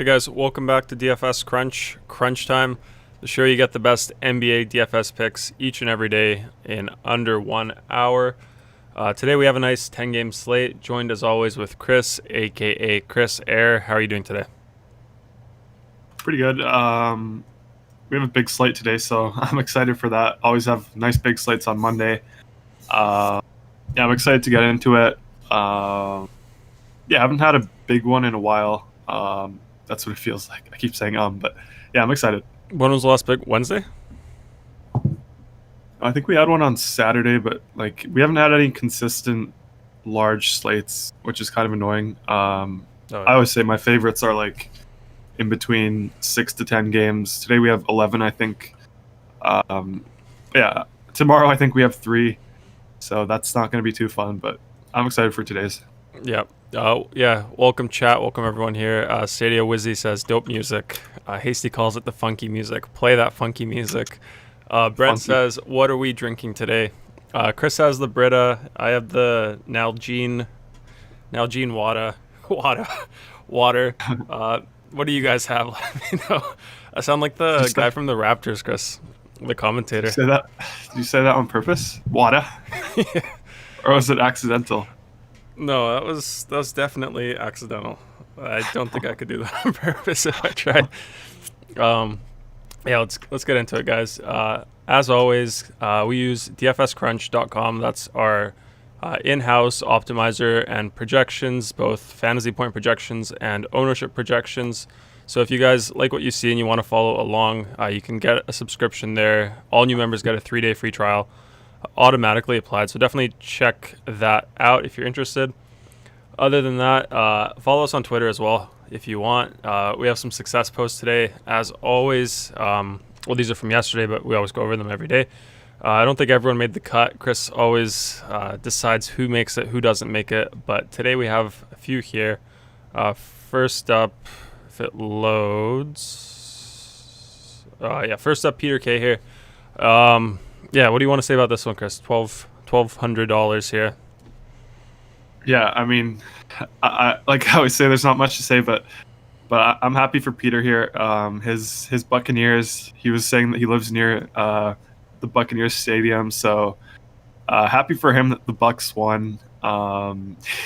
guys, welcome back to DFS Crunch Time, the show you get the best NBA DFS picks each and every day in under 1 hour. Today we have a nice 10-game slate, joined as always with Chris, aka Chrissair. How are you doing today? Pretty good. We have a big slate today, so I'm excited for that. Always have nice big slates on Monday. I'm excited to get into it. I haven't had a big one in a while. That's what it feels like. I keep saying but yeah, I'm excited. When was the last big? Wednesday? I think we had one on Saturday, but we haven't had any consistent large slates, which is kind of annoying. I always say my favorites are in between 6 to 10 games. Today we have 11, I think. Tomorrow I think we have 3, so that's not going to be too fun, but I'm excited for today's. Welcome chat, welcome everyone here. Stadia Wizzy says dope music. Hasty calls it the funky music. Play that funky music. Brent Funky. says, what are we drinking today? Chris has the Brita. I have the Nalgene water. What do you guys have? Let me know. I sound like the guy from the Raptors, Chris, the commentator. Did you say that on purpose? Water? Or was it accidental? No, that was definitely accidental. I don't think I could do that on purpose if I tried. Let's get into it, guys. As always, we use dfscrunch.com. That's our in-house optimizer and projections, both fantasy point projections and ownership projections. So if you guys like what you see and you want to follow along, you can get a subscription there. All new members get a 3-day free trial automatically applied. So definitely check that out if you're interested. Other than that, follow us on Twitter as well if you want. We have some success posts today, as always. These are from yesterday, but we always go over them every day. I don't think everyone made the cut. Chris always decides who makes it, who doesn't make it. But today we have a few here. First up, if it loads. First up, Peter K here. What do you want to say about this one, Chris? $1,200 here. Yeah, I mean, I like I always say, there's not much to say, but I'm happy for Peter here. His Buccaneers. He was saying that he lives near the Buccaneers stadium, so happy for him that the Bucs won.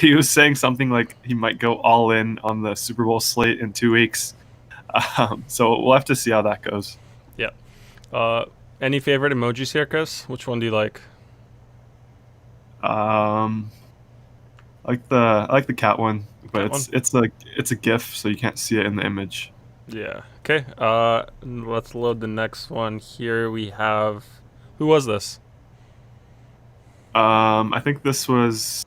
He was saying something like he might go all in on the Super Bowl slate in 2 weeks. So we'll have to see how that goes. Yeah. Any favorite emojis here, Chris? Which one do you like? I like the cat one, but it's a GIF, so you can't see it in the image. Yeah. Okay. Let's load the next one here. We have, who was this? I think this was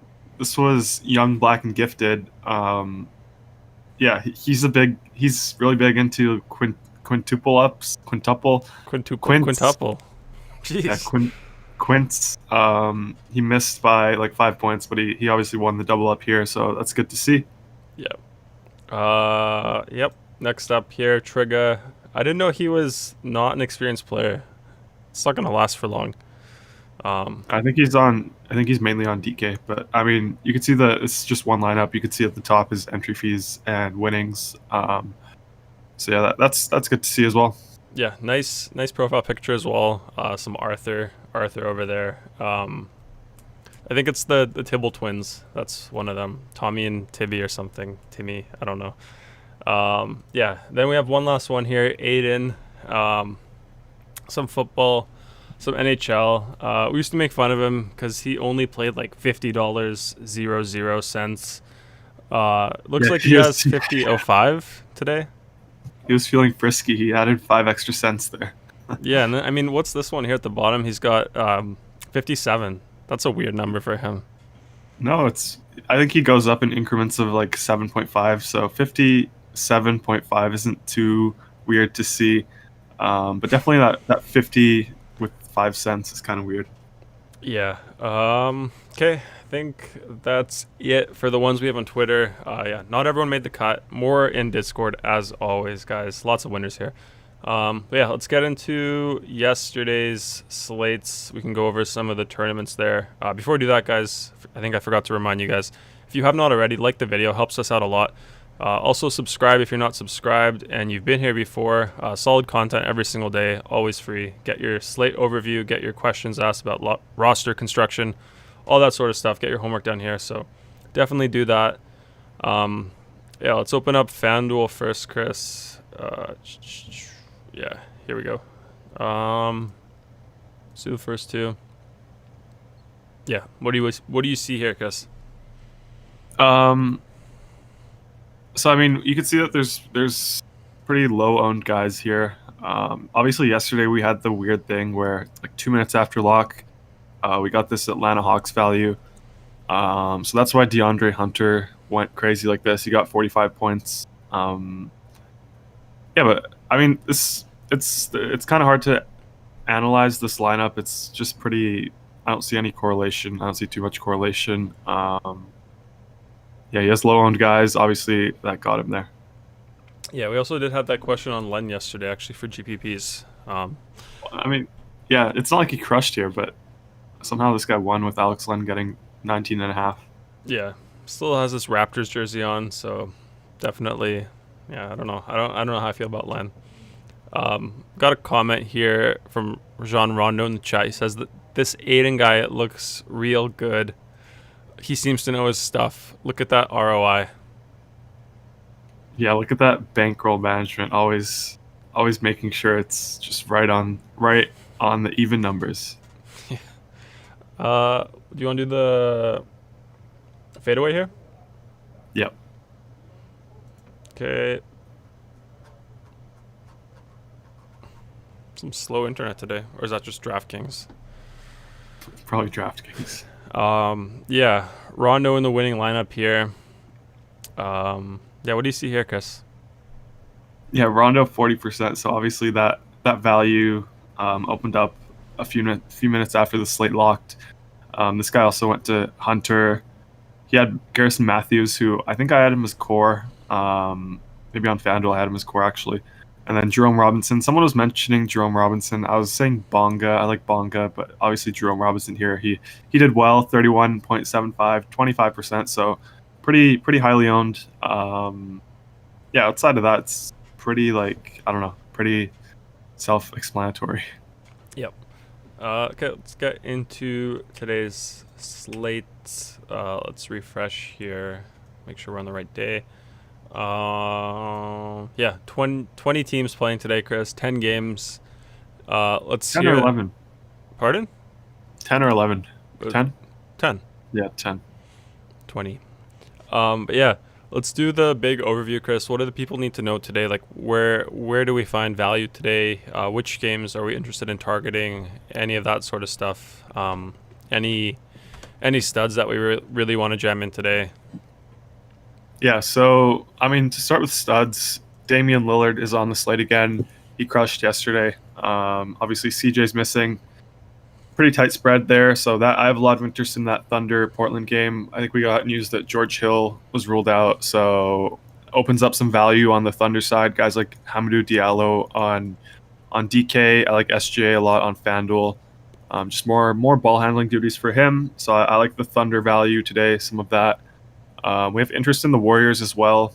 Young, Black, and Gifted. He's really big into quintuple. Jeez. Yeah, Quints. He missed by 5 points, but he obviously won the double up here, so that's good to see. Yep. Next up here, Trigga. I didn't know he was not an experienced player. It's not gonna last for long. I think he's mainly on DK, but I mean, you can see it's just one lineup. You can see at the top his entry fees and winnings. That's good to see as well. Yeah, nice profile picture as well. Some Arthur over there. I think it's the Tibble twins. That's one of them. Tommy and Tibby or something. Timmy, I don't know. Then we have one last one here. Aiden. Some football, some NHL. We used to make fun of him because he only played $50.00. Looks like he has 50.05 today. He was feeling frisky. He added 5 extra cents there. Yeah, and I mean, what's this one here at the bottom? He's got 57. That's a weird number for him. No, I think he goes up in increments of 7.5, so 57.5 isn't too weird to see. But definitely that 50 with 5 cents is kind of weird. Yeah. Okay. I think that's it for the ones we have on Twitter. Not everyone made the cut. More in Discord as always, guys. Lots of winners here. Let's get into yesterday's slates. We can go over some of the tournaments there. Before we do that, guys, I think I forgot to remind you guys, if you have not already, like the video, helps us out a lot. Also, subscribe if you're not subscribed and you've been here before. Solid content every single day, always free. Get your slate overview, get your questions asked about roster construction, all that sort of stuff. Get your homework done here. So definitely do that. Yeah, let's open up FanDuel first, Chris. Yeah, here we go. Let's do the first two. Yeah, what do you see here, Chris? So I mean, you can see that there's pretty low owned guys here. Obviously, yesterday we had the weird thing where like 2 minutes after lock, we got this Atlanta Hawks value. So that's why DeAndre Hunter went crazy like this. He got 45 points. Yeah, but I mean, it's kind of hard to analyze this lineup. It's just pretty. I don't see any correlation. I don't see too much correlation. Yeah, he has low-owned guys. Obviously, that got him there. Yeah, we also did have that question on Len yesterday, actually, for GPPs. I mean, yeah, it's not like he crushed here, but somehow this guy won with Alex Len getting 19.5. Yeah, still has this Raptors jersey on, so definitely, yeah, I don't know. I don't know how I feel about Len. Got a comment here from Rajon Rondo in the chat. He says that this Aiden guy looks real good. He seems to know his stuff. Look at that ROI. Yeah, look at that bankroll management. Always making sure it's just right on the even numbers. Do you want to do the fadeaway here? Yep. Okay. Some slow internet today, or is that just DraftKings? Probably DraftKings. Yeah, Rondo in the winning lineup here. Yeah, what do you see here, Chris? Yeah, Rondo 40%. So obviously that value opened up a few minutes after the slate locked. This guy also went to Hunter. He had Garrison Matthews, who I think I had him as core. Maybe on FanDuel I had him as core actually. And then Jerome Robinson. Someone was mentioning Jerome Robinson. I was saying Bonga. I like Bonga, but obviously Jerome Robinson here. He did well, 31.75, 25%. So pretty highly owned. Yeah, outside of that, it's pretty pretty self-explanatory. Yep. Okay, let's get into today's slate. Let's refresh here. Make sure we're on the right day. Yeah, 20 teams playing today, Chris. 10 games. Let's 10 hear. or 11. Pardon? 10 or 11. 10? 10. Yeah, 10. 20. But yeah, let's do the big overview, Chris. What do the people need to know today? Like, where do we find value today? Which games are we interested in targeting? Any of that sort of stuff. Any studs that we really want to jam in today? Yeah, so, I mean, to start with studs, Damian Lillard is on the slate again. He crushed yesterday. Obviously, CJ's missing. Pretty tight spread there, so that I have a lot of interest in that Thunder-Portland game. I think we got news that George Hill was ruled out, so opens up some value on the Thunder side. Guys like Hamidou Diallo on DK. I like SGA a lot on FanDuel. Just more ball handling duties for him, so I like the Thunder value today, some of that. We have interest in the Warriors as well.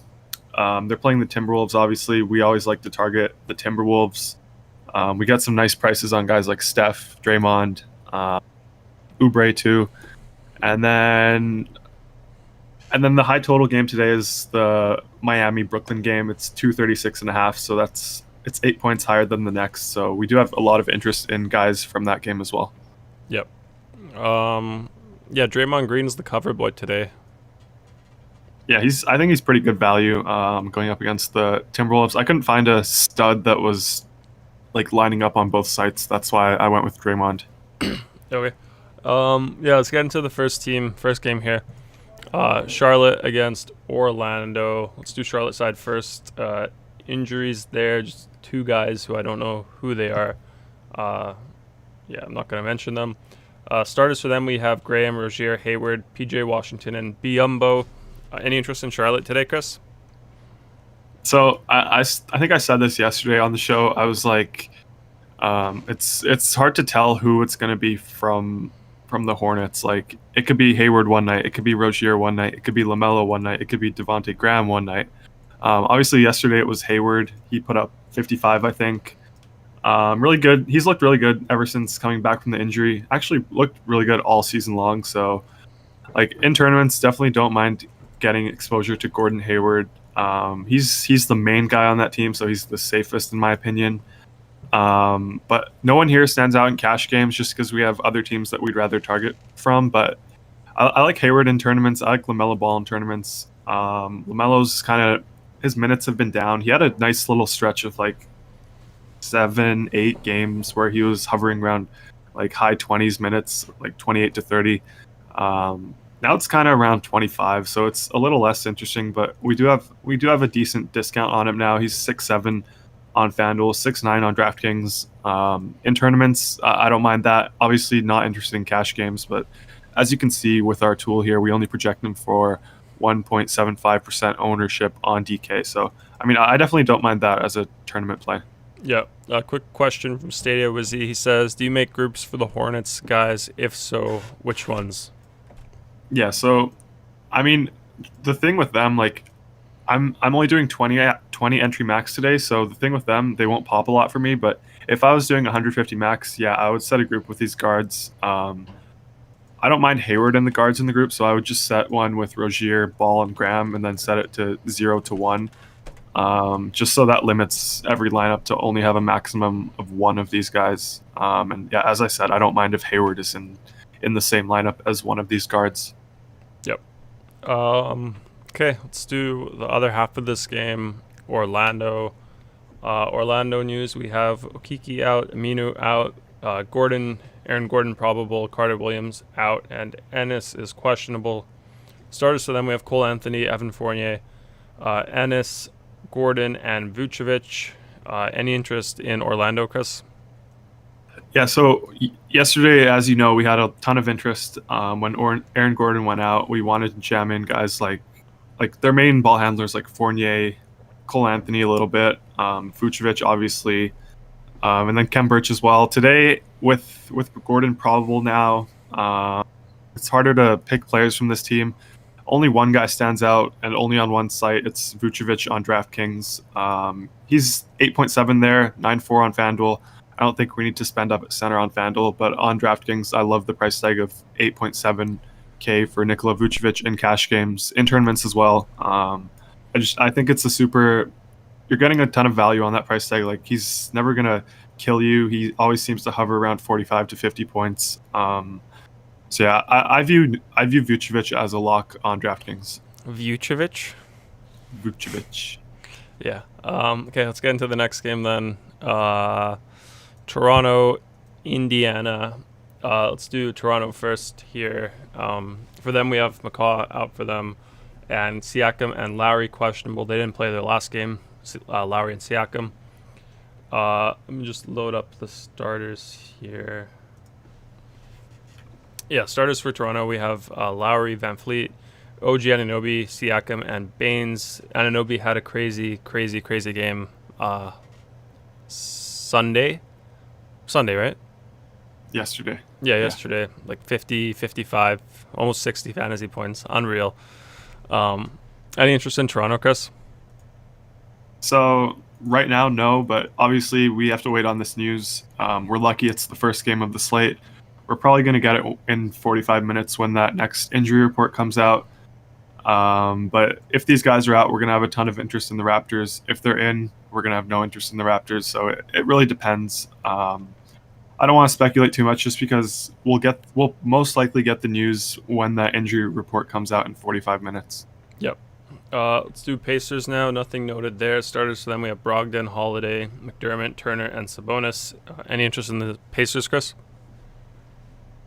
They're playing the Timberwolves, obviously. We always like to target the Timberwolves. We got some nice prices on guys like Steph, Draymond, Oubre too. And then the high total game today is the Miami-Brooklyn game. It's 236.5, so it's 8 points higher than the next. So we do have a lot of interest in guys from that game as well. Yep. Yeah, Draymond Green's the cover boy today. Yeah, I think he's pretty good value going up against the Timberwolves. I couldn't find a stud that was like lining up on both sites. That's why I went with Draymond. Okay. Yeah, let's get into the first game here. Charlotte against Orlando. Let's do Charlotte side first. Injuries there, just two guys who I don't know who they are. Yeah, I'm not going to mention them. Starters for them, we have Graham, Rozier, Hayward, PJ Washington, and Biyombo. Any interest in Charlotte today, Chris? So I think I said this yesterday on the show. I was like, it's hard to tell who it's going to be from the Hornets. Like, it could be Hayward one night, it could be Rozier one night, it could be LaMelo one night, it could be Devontae Graham one night. Obviously, yesterday it was Hayward. He put up 55, I think. Really good. He's looked really good ever since coming back from the injury. Actually, looked really good all season long. So, like in tournaments, definitely don't mind getting exposure to Gordon Hayward. He's the main guy on that team, so he's the safest in my opinion. But no one here stands out in cash games just because we have other teams that we'd rather target from. But I like Hayward in tournaments. I like LaMelo Ball in tournaments. LaMelo's kind of his minutes have been down. He had a nice little stretch of like 7, 8 games where he was hovering around like high 20s minutes, like 28 to 30. Now it's kind of around 25, so it's a little less interesting. But we do have a decent discount on him now. He's 6'7" on FanDuel, 6'9" on DraftKings. In tournaments, I don't mind that. Obviously, not interested in cash games, but as you can see with our tool here, we only project them for 1.75% ownership on DK. So, I mean, I definitely don't mind that as a tournament play. Yeah. A quick question from Stadia Wizzy. He says, "Do you make groups for the Hornets guys? If so, which ones?" Yeah. So, I mean, the thing with them, like, I'm only doing 20 entry max today. So the thing with them, they won't pop a lot for me. But if I was doing 150 max, yeah, I would set a group with these guards. I don't mind Hayward and the guards in the group, so I would just set one with Rozier, Ball, and Graham, and then set it to 0 to 1. Just so that limits every lineup to only have a maximum of one of these guys. And yeah, as I said, I don't mind if Hayward is in the same lineup as one of these guards. Yep. Okay, let's do the other half of this game. Orlando news. We have Okiki out, Aminu out, Aaron Gordon probable, Carter Williams out, and Ennis is questionable. Starters for them, we have Cole Anthony, Evan Fournier, Ennis, Gordon, and Vucevic. Any interest in Orlando, Chris? Yeah, so yesterday, as you know, we had a ton of interest when Aaron Gordon went out. We wanted to jam in guys like their main ball handlers like Fournier, Cole Anthony a little bit, Vucevic obviously, and then Kem Birch as well. Today, with Gordon probable now, it's harder to pick players from this team. Only one guy stands out, and only on one site. It's Vucevic on DraftKings. He's 8.7 there, 9.4 on FanDuel. I don't think we need to spend up at center on FanDuel, but on DraftKings, I love the price tag of 8.7K for Nikola Vucevic in cash games, in tournaments as well. I think it's you're getting a ton of value on that price tag. Like, he's never gonna kill you. He always seems to hover around 45 to 50 points. So yeah, I view Vucevic as a lock on DraftKings. Vucevic. Yeah. Okay, let's get into the next game then. Toronto, Indiana. Let's do Toronto first here. For them, we have McCaw out for them, and Siakam and Lowry questionable. They didn't play their last game, Lowry and Siakam. Let me just load up the starters here. Yeah, starters for Toronto, we have Lowry, Van Fleet, OG Anunoby, Siakam, and Baines. Anunoby had a crazy game Sunday, right? Yesterday. Yeah, yesterday. Like 50, 55, almost 60 fantasy points. Unreal. Any interest in Toronto, Chris? So right now, no, but obviously we have to wait on this news. We're lucky it's the first game of the slate. We're probably going to get it in 45 minutes when that next injury report comes out. But if these guys are out, we're going to have a ton of interest in the Raptors. If they're in, we're going to have no interest in the Raptors. So it really depends. I don't want to speculate too much just because we'll most likely get the news when that injury report comes out in 45 minutes. Yep. Let's do Pacers now. Nothing noted there. Starters for them, we have Brogdon, Holiday, McDermott, Turner, and Sabonis. Any interest in the Pacers, Chris?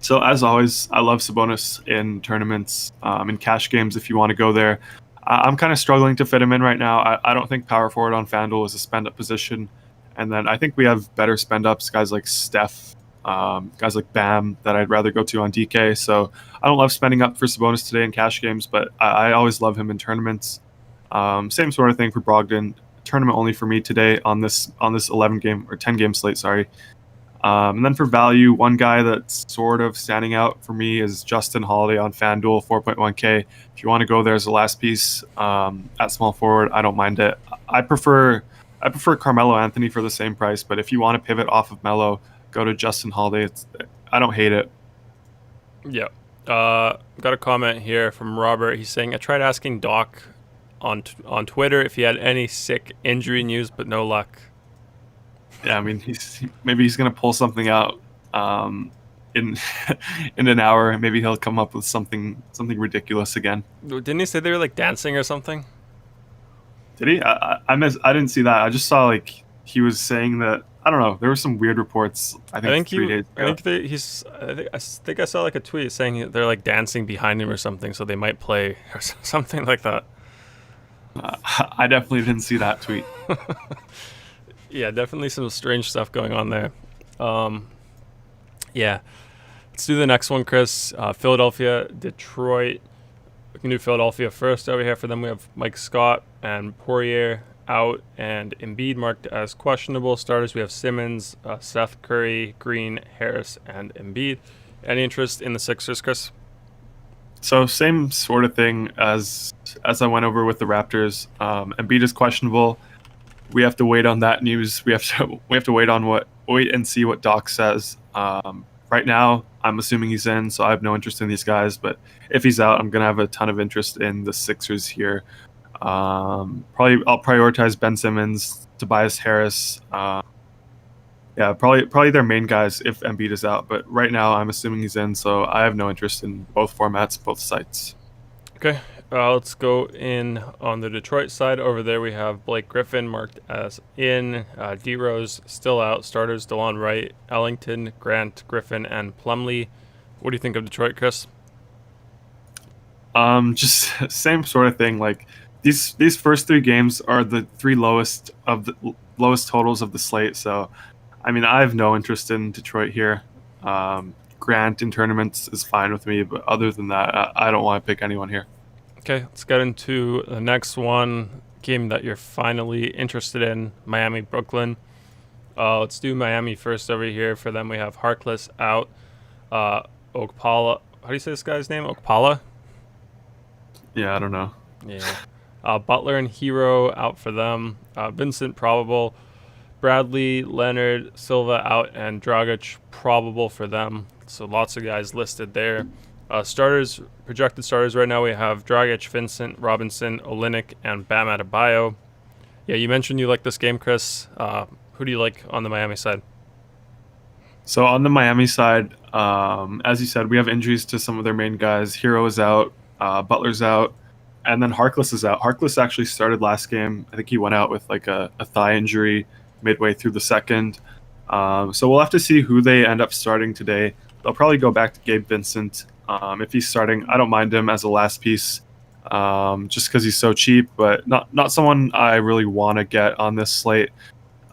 So as always, I love Sabonis in tournaments, in cash games if you want to go there. I'm kind of struggling to fit him in right now. I don't think power forward on FanDuel is a spend-up position. And then I think we have better spend-ups, guys like Steph, guys like Bam that I'd rather go to on DK. So I don't love spending up for Sabonis today in cash games, but I always love him in tournaments. Same sort of thing for Brogdon. Tournament only for me today on this 11 game or 10 game slate. Sorry. And then for value, one guy that's sort of standing out for me is Justin Holiday on FanDuel, 4.1K. If you want to go there as the last piece at small forward, I don't mind it. I prefer Carmelo Anthony for the same price, but if you want to pivot off of Melo, go to Justin Holiday. I don't hate it. Yeah. Got a comment here from Robert. He's saying, I tried asking Doc on Twitter if he had any sick injury news, but no luck. Yeah, I mean, maybe he's gonna pull something out in in an hour. Maybe he'll come up with something ridiculous again. Didn't he say they were like dancing or something? Did he? I didn't see that. I just saw like he was saying that. I don't know. There were some weird reports. I think 3 days ago. I think I saw like a tweet saying they're like dancing behind him or something, so they might play or something like that. I definitely didn't see that tweet. Yeah, definitely some strange stuff going on there. Yeah. Let's do the next one, Chris. Philadelphia, Detroit. We can do Philadelphia first over here. For them, we have Mike Scott and Poirier out, and Embiid marked as questionable. Starters, we have Simmons, Seth Curry, Green, Harris, and Embiid. Any interest in the Sixers, Chris? So same sort of thing as I went over with the Raptors. Embiid is questionable. We have to wait on that news. We have to wait and see what Doc says. Right now, I'm assuming he's in, so I have no interest in these guys. But if he's out, I'm gonna have a ton of interest in the Sixers here. Probably I'll prioritize Ben Simmons, Tobias Harris. Yeah, probably their main guys if Embiid is out. But right now, I'm assuming he's in, so I have no interest in both formats, both sites. Okay. Let's go in on the Detroit side. Over there, we have Blake Griffin marked as in. D-Rose still out. Starters, DeLon Wright, Ellington, Grant, Griffin, and Plumlee. What do you think of Detroit, Chris? Just same sort of thing. Like these first 3 games are the 3 lowest totals of the slate. So, I mean, I have no interest in Detroit here. Grant in tournaments is fine with me, but other than that, I don't want to pick anyone here. Okay, let's get into the next one, game that you're finally interested in, Miami, Brooklyn. Let's do Miami first over here. For them, we have Harkless out, Okpala. How do you say this guy's name? Okpala? Yeah, I don't know. Yeah. Butler and Hero out for them. Vincent probable. Bradley, Leonard, Silva out, and Dragic probable for them. So lots of guys listed there. Projected starters right now, we have Dragic, Vincent, Robinson, Olynyk, and Bam Adebayo. Yeah, you mentioned you like this game, Chris. Who do you like on the Miami side? So on the Miami side, as you said, we have injuries to some of their main guys. Hero is out, Butler's out, and then Harkless is out. Harkless actually started last game. I think he went out with like a thigh injury midway through the second. So we'll have to see who they end up starting today. They'll probably go back to Gabe Vincent. If he's starting, I don't mind him as a last piece, just because he's so cheap, but not someone I really want to get on this slate.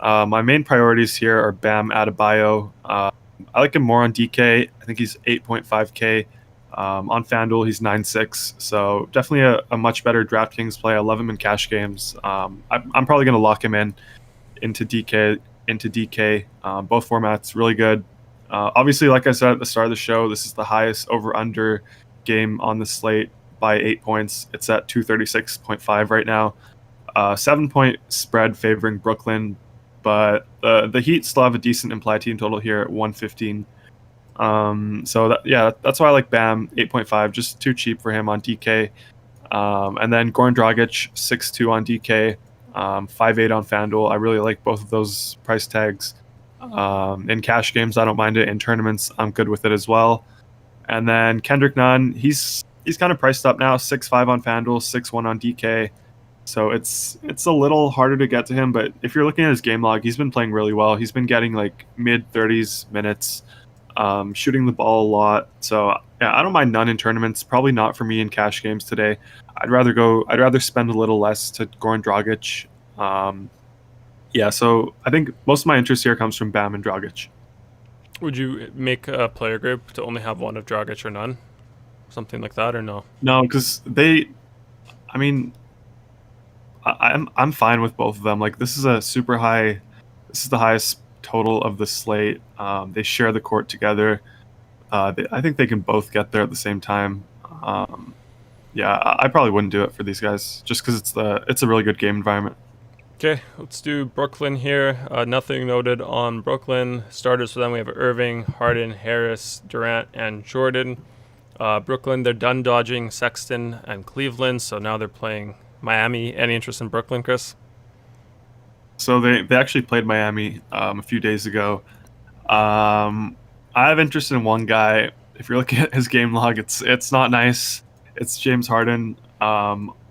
My main priorities here are Bam Adebayo. I like him more on DK. I think he's 8.5K. On FanDuel, he's 9.6. So definitely a much better DraftKings play. I love him in cash games. I'm probably going to lock him into DK. Both formats, really good. Obviously, like I said at the start of the show, this is the highest over-under game on the slate by 8 points. It's at 236.5 right now. 7-point spread favoring Brooklyn, but the Heat still have a decent implied team total here at 115. That's why I like Bam, 8.5, just too cheap for him on DK. And then Goran Dragic, 6.2 on DK, 5.8 on FanDuel. I really like both of those price tags. In cash games, I don't mind it. In tournaments, I'm good with it as well. And then Kendrick Nunn, he's kind of priced up now, 6.5 on FanDuel, 6.1 on DK. So it's a little harder to get to him, but if you're looking at his game log, he's been playing really well. He's been getting like mid-30s minutes, shooting the ball a lot. So yeah, I don't mind Nunn in tournaments. Probably not for me in cash games today. I'd rather spend a little less to Goran Dragic. Yeah, so I think most of my interest here comes from Bam and Dragic. Would you make a player group to only have one of Dragic or none? Something like that, or no? No, because I'm fine with both of them. Like this is the highest total of the slate. They share the court together. I think they can both get there at the same time. Yeah, I probably wouldn't do it for these guys just because it's a really good game environment. Okay, let's do Brooklyn here. Nothing noted on Brooklyn. Starters for them, we have Irving, Harden, Harris, Durant, and Jordan. Brooklyn, they're done dodging Sexton and Cleveland, so now they're playing Miami. Any interest in Brooklyn, Chris? So they actually played Miami a few days ago. I have interest in one guy. If you're looking at his game log, it's not nice. It's James Harden,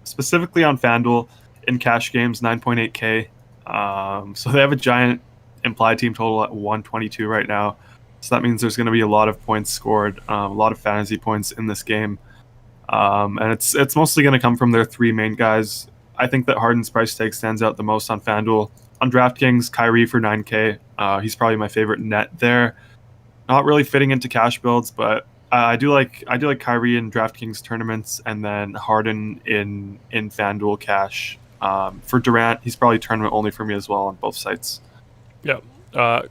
specifically on FanDuel in cash games, 9.8K. So they have a giant implied team total at 122 right now. So that means there's going to be a lot of points scored, a lot of fantasy points in this game. And it's mostly going to come from their three main guys. I think that Harden's price tag stands out the most on FanDuel. On DraftKings, Kyrie for 9K. He's probably my favorite net there. Not really fitting into cash builds, but I do like Kyrie in DraftKings tournaments, and then Harden in FanDuel cash. For Durant, he's probably tournament only for me as well on both sites. Yeah.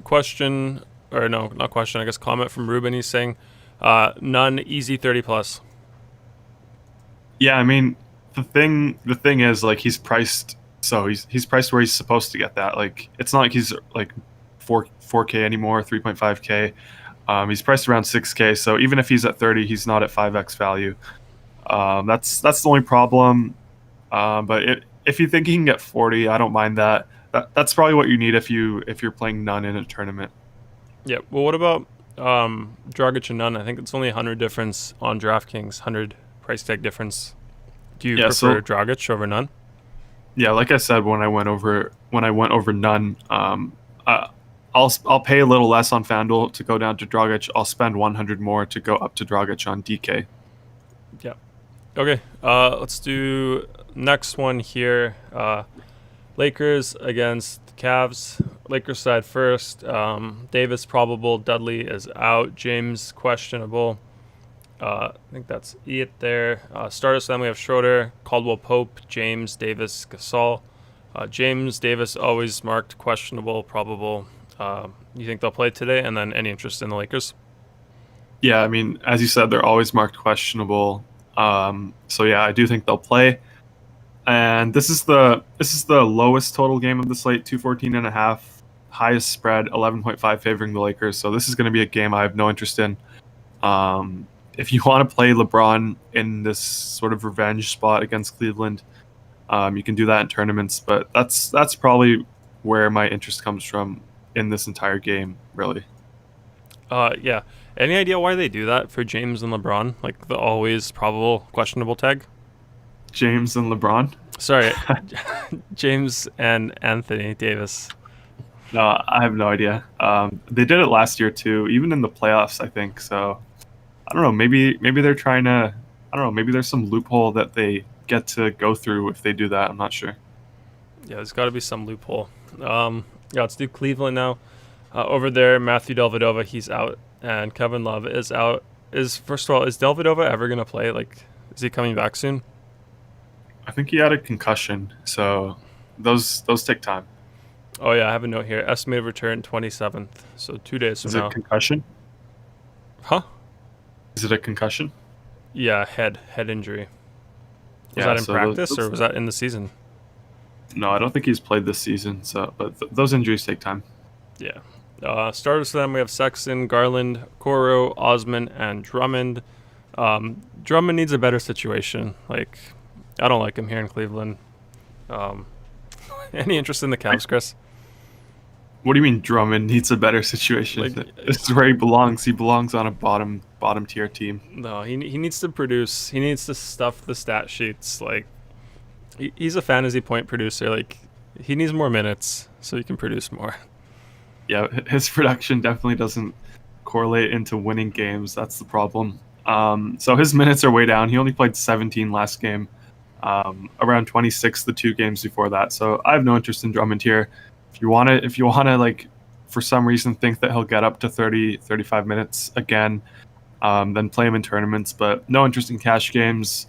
Question, or no, not question, I guess comment from Ruben. He's saying none, easy 30 plus. Yeah, I mean, the thing is, like, he's priced, so he's priced where he's supposed to get that. Like, it's not like he's like 4K anymore, 3.5K. He's priced around 6K, so even if he's at 30, he's not at 5x value. That's the only problem. But if you think he can get 40, I don't mind that. That's probably what you need if you're playing none in a tournament. Yeah. Well, what about Dragic and none? I think it's only 100 difference on DraftKings, 100 price tag difference. Do you prefer Dragic over none? Yeah, like I said when I went over none, I'll pay a little less on FanDuel to go down to Dragic. I'll spend 100 more to go up to Dragic on DK. Yeah. Okay. Let's do next one here. Lakers against Cavs. Lakers side first. Davis probable. Dudley is out. James questionable. I think that's it there. Starters then we have Schroeder, Caldwell Pope, James, Davis, Gasol. James, Davis always marked questionable, probable. You think they'll play today? And then any interest in the Lakers? Yeah, I mean, as you said, they're always marked questionable. So yeah, I do think they'll play. And this is the lowest total game of the slate, 214.5. Highest spread, 11.5 favoring the Lakers. So this is going to be a game I have no interest in. If you want to play LeBron in this sort of revenge spot against Cleveland, you can do that in tournaments. But that's probably where my interest comes from in this entire game, really. Yeah. Any idea why they do that for James and LeBron? Like the always probable questionable tag? James and LeBron? Sorry, James and Anthony Davis. No, I have no idea. They did it last year too, even in the playoffs, I think. So I don't know. Maybe they're trying to. I don't know. Maybe there's some loophole that they get to go through if they do that. I'm not sure. Yeah, there's got to be some loophole. Yeah, let's do Cleveland now. Over there, Matthew Dellavedova, he's out, and Kevin Love is out. First of all, is Dellavedova ever gonna play? Like, is he coming back soon? I think he had a concussion, so those take time. Oh yeah, I have a note here. Estimated return 27th, so 2 days from now. Is it concussion? Huh? Is it a concussion? Yeah, head injury. Was that in practice or was that in the season? No, I don't think he's played this season. So, but those injuries take time. Yeah. Starters for them, we have Sexton, Garland, Coro, Osman, and Drummond. Drummond needs a better situation. Like, I don't like him here in Cleveland. Any interest in the Cavs, Chris? What do you mean Drummond needs a better situation? Like, this is where he belongs. He belongs on a bottom tier team. No, he needs to produce. He needs to stuff the stat sheets. Like, he's a fantasy point producer. Like, he needs more minutes so he can produce more. Yeah, his production definitely doesn't correlate into winning games. That's the problem. So his minutes are way down. He only played 17 last game, around 26 the 2 games before that. So I have no interest in Drummond here. If you want to like, for some reason think that he'll get up to 30, 35 minutes again, then play him in tournaments. But no interest in cash games.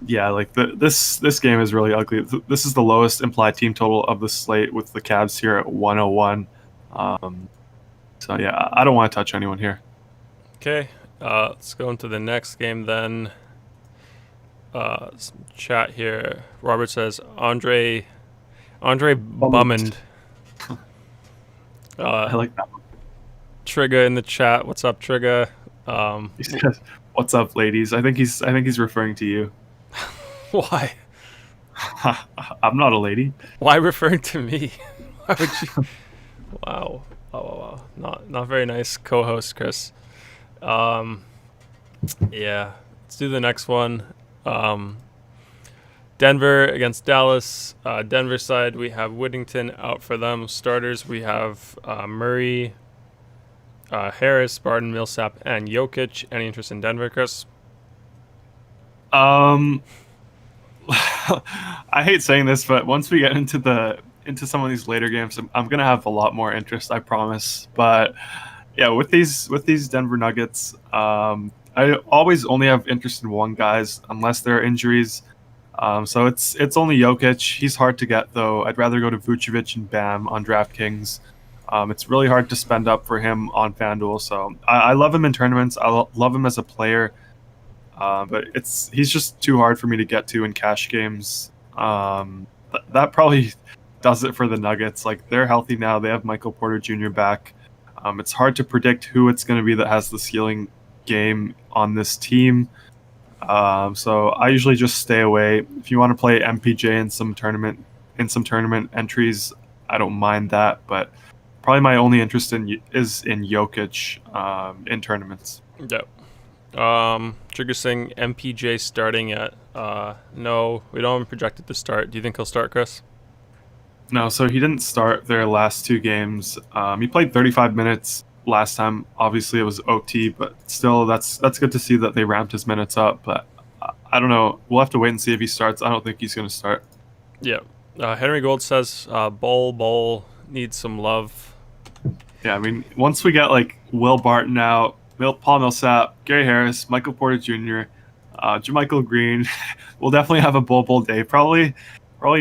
Yeah, like this game is really ugly. This is the lowest implied team total of the slate with the Cavs here at 101. So yeah, I don't want to touch anyone here. Okay, let's go into the next game then. Some chat here. Robert says Andre Bummond. I like that one. Trigga in the chat. What's up, Trigga? He says, "What's up, ladies?" I think he's referring to you. Why? I'm not a lady. Why referring to me? Why would you? Wow. Wow. Not very nice co-host, Chris. Yeah. Let's do the next one. Denver against Dallas. Denver side, we have Whittington out for them. Starters, we have Murray, Harris, Barton, Millsap, and Jokic. Any interest in Denver, Chris? I hate saying this, but once we get into some of these later games, I'm gonna have a lot more interest, I promise. But yeah, with these Denver Nuggets, I always only have interest in one guys unless there are injuries. So it's only Jokic. He's hard to get though. I'd rather go to Vucevic and Bam on DraftKings. It's really hard to spend up for him on FanDuel. So I love him in tournaments. I love him as a player. But he's just too hard for me to get to in cash games. That probably does it for the Nuggets. Like, they're healthy now. They have Michael Porter Jr. back. It's hard to predict who it's going to be that has the ceiling game on this team. So I usually just stay away. If you want to play MPJ in some tournament entries, I don't mind that. But probably my only interest is in Jokic in tournaments. Yep. Trigger saying MPJ starting at no, we don't have him projected to start. Do you think he'll start, Chris? No, so he didn't start their last two games. He played 35 minutes last time. Obviously it was OT, but still that's good to see that they ramped his minutes up. But I don't know. We'll have to wait and see if he starts. I don't think he's going to start. Yeah. Henry Gold says Bol needs some love. Yeah, I mean, once we get like Will Barton out, Paul Millsap, Gary Harris, Michael Porter Jr., JaMychal Green, we'll definitely have a Bol day. Probably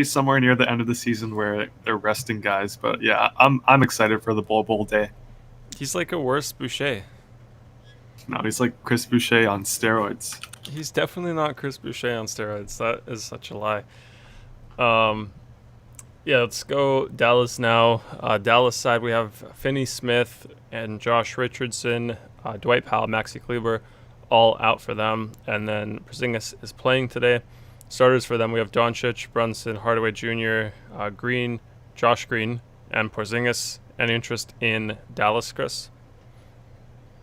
somewhere near the end of the season where they're resting guys. But yeah, I'm excited for the Bol day. He's like a worse Boucher. No, he's like Chris Boucher on steroids. He's definitely not Chris Boucher on steroids. That is such a lie. Yeah, let's go Dallas now. Dallas side, we have Finney Smith and Josh Richardson, Dwight Powell, Maxi Kleber, all out for them. And then Porzingis is playing today. Starters for them, we have Doncic, Brunson, Hardaway Jr., Green, Josh Green, and Porzingis. Any interest in Dallas, Chris?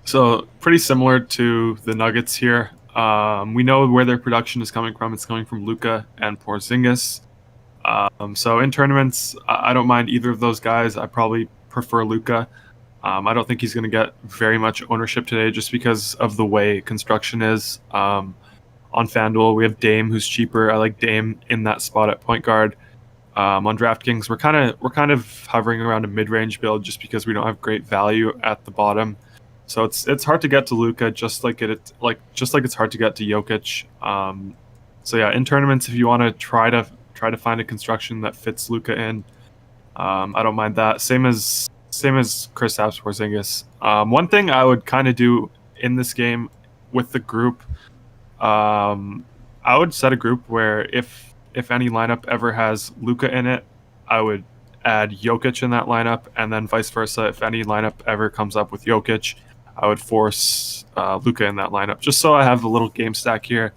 So pretty similar to the Nuggets here. We know where their production is coming from. It's coming from Luka and Porzingis. So in tournaments, I don't mind either of those guys. I probably prefer Luka. I don't think he's going to get very much ownership today just because of the way construction is. On FanDuel, we have Dame, who's cheaper. I like Dame in that spot at point guard. On DraftKings, we're kind of hovering around a mid-range build just because we don't have great value at the bottom. So it's hard to get to Luka, just like it's hard to get to Jokic. So yeah, in tournaments, if you want to try to find a construction that fits Luka in, I don't mind that. Same as Kristaps Porzingis. One thing I would kind of do in this game with the group, I would set a group where if any lineup ever has Luka in it, I would add Jokic in that lineup, and then vice versa. If any lineup ever comes up with Jokic, I would force Luka in that lineup, just so I have a little game stack here.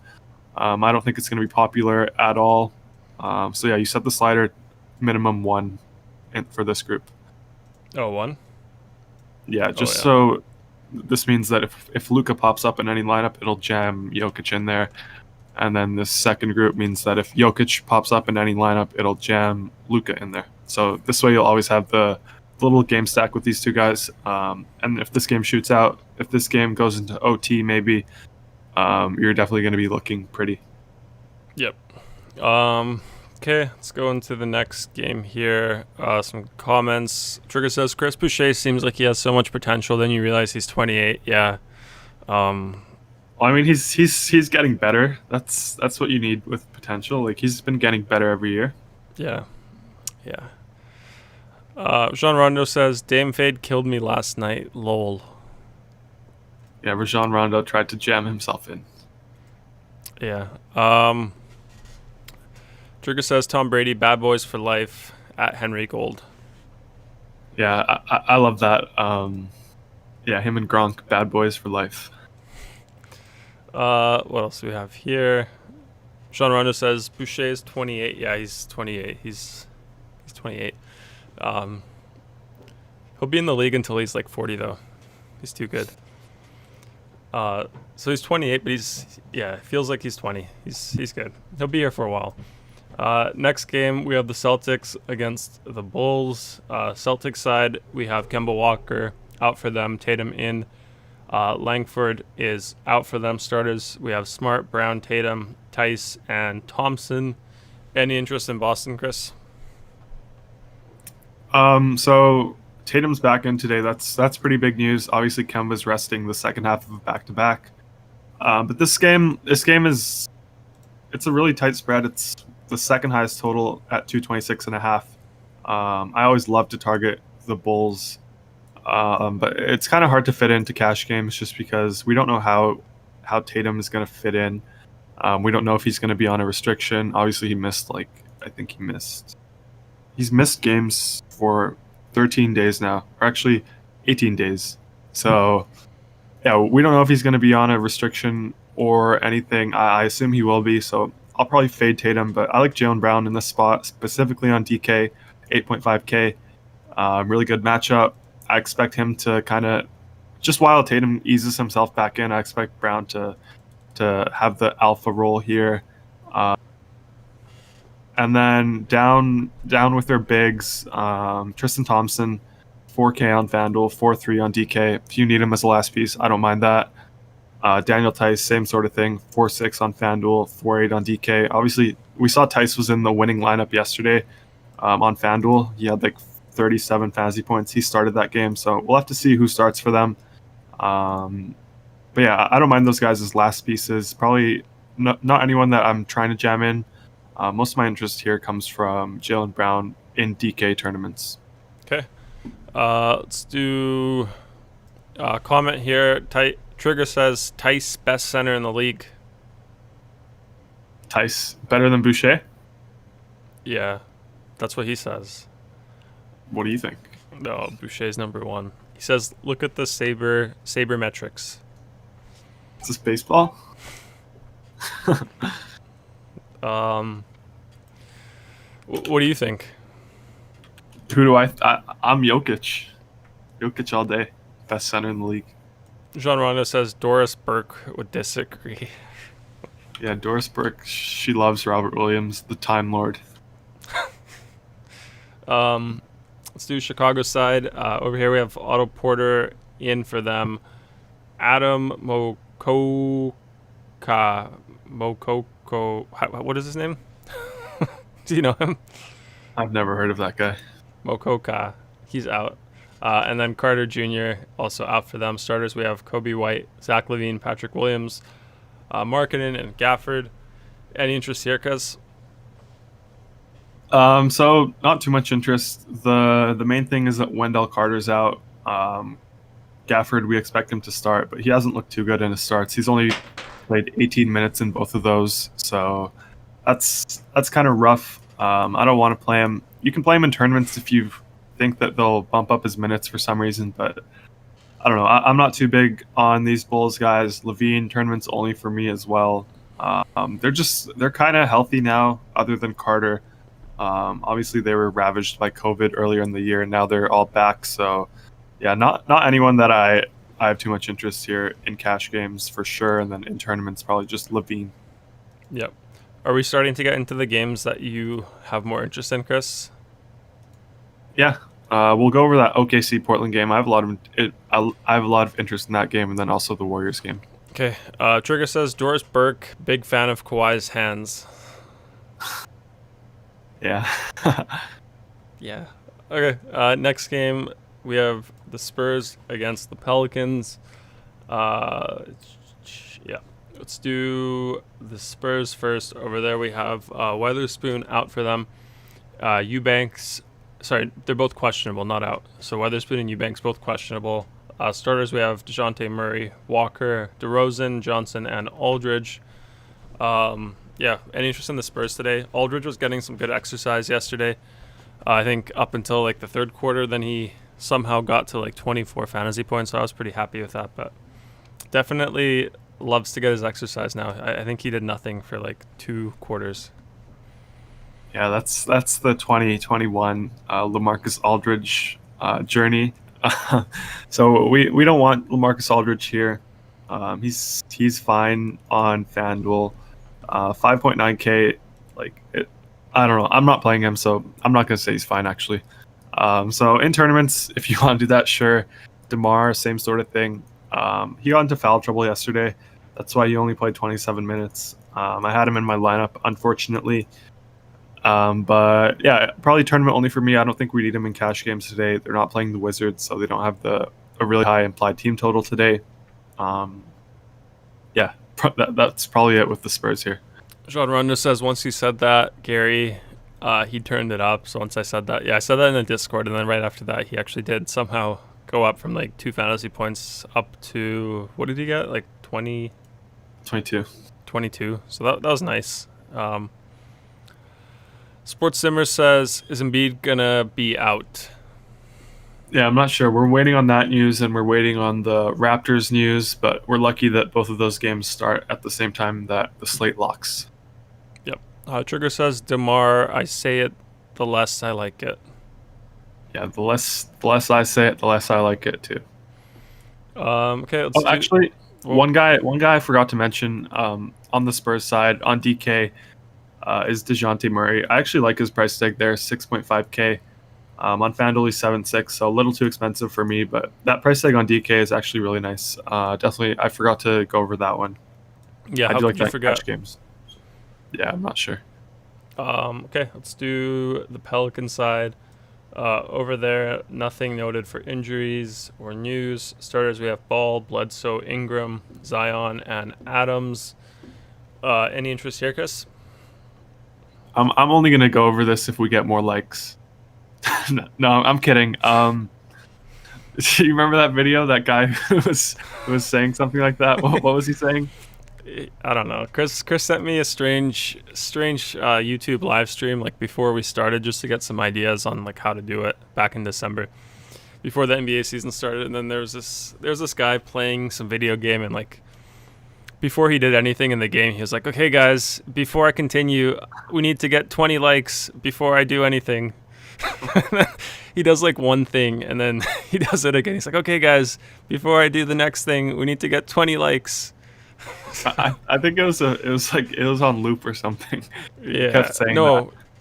I don't think it's going to be popular at all. So yeah, you set the slider minimum 1 for this group. Oh, 1? Yeah, so this means that if Luka pops up in any lineup, it'll jam Jokic in there. And then this second group means that if Jokic pops up in any lineup, it'll jam Luka in there. So this way you'll always have the little game stack with these two guys. And if this game shoots out, if this game goes into OT maybe, you're definitely going to be looking pretty. Yep. Okay, let's go into the next game here. Some comments. Trigger says, Chris Boucher seems like he has so much potential, then you realize he's 28. Yeah. Well, I mean, he's getting better. That's what you need with potential. Like he's been getting better every year. Yeah. Jean Rondo says, Dame Fade killed me last night. Lol. Yeah, Rajon Rondo tried to jam himself in. Yeah. Trigga says, Tom Brady, bad boys for life at Henry Gold. Yeah, I love that. Yeah, him and Gronk, bad boys for life. What else do we have here? Jean Rondo says, Boucher is 28. Yeah, he's 28. He's 28. He'll be in the league until he's like 40, though. He's too good. So he's 28, but feels like he's 20. He's good. He'll be here for a while. Next game, we have the Celtics against the Bulls. Celtics side, we have Kemba Walker out for them, Tatum in. Langford is out for them. Starters, we have Smart, Brown, Tatum, Tice, and Thompson. Any interest in Boston, Chris? So Tatum's back in today. That's pretty big news. Obviously, Kemba's resting the second half of a back-to-back. But this game is a really tight spread. It's the second highest total at 226.5. I always love to target the Bulls, but it's kind of hard to fit into cash games just because we don't know how Tatum is going to fit in. We don't know if he's going to be on a restriction. Obviously, he's missed games for 13 days now, or actually 18 days. So, yeah, we don't know if he's going to be on a restriction or anything. I assume he will be, so I'll probably fade Tatum, but I like Jaylen Brown in this spot, specifically on DK, 8.5K. Really good matchup. I expect him to kind of, just while Tatum eases himself back in, I expect Brown to have the alpha role here. And then down with their bigs, Tristan Thompson, 4K on FanDuel, 4.3 on DK. If you need him as a last piece, I don't mind that. Daniel Tice, same sort of thing, 4.6 on FanDuel, 4.8 on DK. Obviously, we saw Tice was in the winning lineup yesterday on FanDuel. He had like 37 fantasy points. He started that game, so we'll have to see who starts for them. But yeah, I don't mind those guys as last pieces. Probably not anyone that I'm trying to jam in. Most of my interest here comes from Jaylen Brown in DK tournaments. Okay. Let's do a comment here. Trigger says, Tice, best center in the league. Tice, better than Boucher? Yeah, that's what he says. What do you think? No, Boucher's number one. He says, look at the saber metrics. Is this baseball? What do you think? Who do I'm Jokic. Jokic all day. Best center in the league. Jean Rondo says Doris Burke would disagree. Yeah, Doris Burke, she loves Robert Williams, the Time Lord. Let's do Chicago side. Over here we have Otto Porter in for them. Adam Mokoko. What is his name? Do you know him? I've never heard of that guy. Mokoka. He's out. And then Carter Jr. also out for them. Starters, we have Kobe White, Zach LaVine, Patrick Williams, Markkanen, and Gafford. Any interest here, cuz? So not too much interest. The main thing is that Wendell Carter's out. Gafford, we expect him to start, but he hasn't looked too good in his starts. He's only played 18 minutes in both of those, so that's kind of rough. I don't want to play him. You can play him in tournaments if you think that they'll bump up his minutes for some reason, but I don't know. I'm not too big on these Bulls guys. LaVine tournaments only for me as well. They're kind of healthy now, other than Carter. Obviously, they were ravaged by COVID earlier in the year, and now they're all back. So, yeah, not anyone that I have too much interest here in cash games for sure, and then in tournaments probably just LaVine. Yep. Are we starting to get into the games that you have more interest in, Chris? Yeah, we'll go over that OKC Portland game. I have a lot of interest in that game, and then also the Warriors game. Okay. Trigger says Doris Burke, big fan of Kawhi's hands. Yeah. Yeah. Okay. Next game, we have the Spurs against the Pelicans. Yeah. Let's do the Spurs first. Over there we have Weatherspoon out for them. Eubanks, sorry, they're both questionable, not out. So Weatherspoon and Eubanks both questionable. Starters we have DeJounte Murray, Walker, DeRozan, Johnson, and Aldridge. Yeah, any interest in the Spurs today? Aldridge was getting some good exercise yesterday. I think up until like the third quarter, then he somehow got to like 24 fantasy points, so I was pretty happy with that. But definitely loves to get his exercise now. I think he did nothing for like 2 quarters. Yeah, that's the 2021 LaMarcus Aldridge journey. So we don't want LaMarcus Aldridge here. He's fine on FanDuel. 5.9K, I don't know. I'm not playing him, so I'm not gonna say he's fine actually. So in tournaments, if you want to do that, sure. DeMar, same sort of thing. He got into foul trouble yesterday. That's why he only played 27 minutes. I had him in my lineup, unfortunately. But yeah, probably tournament only for me. I don't think we need him in cash games today. They're not playing the Wizards, so they don't have a really high implied team total today. Yeah, that's probably it with the Spurs here. John Rondo says once you said that, Garry, he turned it up. So once I said that, yeah, I said that in the Discord, and then right after that, he actually did somehow go up from like 2 fantasy points up to, what did he get? Like 20? 22. 22. So that was nice. Sports Simmer says, is Embiid gonna be out? Yeah, I'm not sure. We're waiting on that news, and we're waiting on the Raptors news, but we're lucky that both of those games start at the same time that the slate locks. Yep. Trigga says, DeMar, I say it, the less I like it. Yeah, the less I say it, the less I like it too. Okay. Actually, one guy I forgot to mention on the Spurs side on DK is DeJounte Murray. I actually like his price tag there, 6.5K. On FanDuel, he's 7.6, so a little too expensive for me, but that price tag on DK is actually really nice. Definitely, I forgot to go over that one. Yeah, I how do could like you that forget? catch games. Yeah, I'm not sure. Okay, let's do the Pelican side. Over there, nothing noted for injuries or news. Starters, we have Ball, Bledsoe, Ingram, Zion, and Adams. Any interest here, Chris? I'm only gonna go over this if we get more likes. No, I'm kidding. You remember that video? That guy who was saying something like that. What was he saying? I don't know. Chris sent me a strange YouTube live stream like before we started, just to get some ideas on like how to do it back in December, before the NBA season started. And then there was this guy playing some video game, and like before he did anything in the game, he was like, "Okay, guys, before I continue, we need to get 20 likes before I do anything." He does like one thing, and then he does it again. He's like, "Okay, guys, before I do the next thing, we need to get 20 likes." I think it was on loop or something. Yeah, He kept saying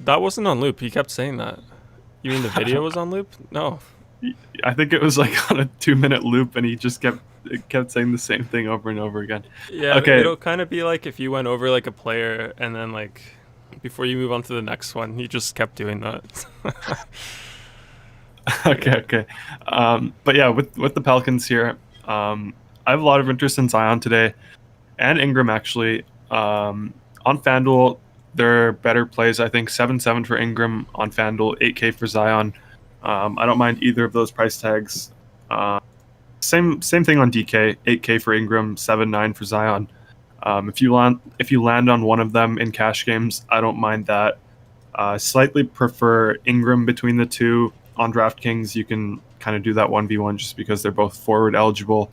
that wasn't on loop. He kept saying that. You mean the video was on loop? No. I think it was like on a 2-minute loop, and he just kept saying the same thing over and over again. Yeah, okay. It'll kind of be like if you went over like a player, and then like before you move on to the next one, you just kept doing that. Okay. But yeah, with the Pelicans here, I have a lot of interest in Zion today, and Ingram actually. On FanDuel, they're better plays. I think 7.7 for Ingram on FanDuel, 8K for Zion. I don't mind either of those price tags. Same thing on DK, 8K for Ingram, 7.9 for Zion. If you land on one of them in cash games, I don't mind that. Slightly prefer Ingram between the two. On DraftKings, you can kind of do that 1v1 just because they're both forward eligible.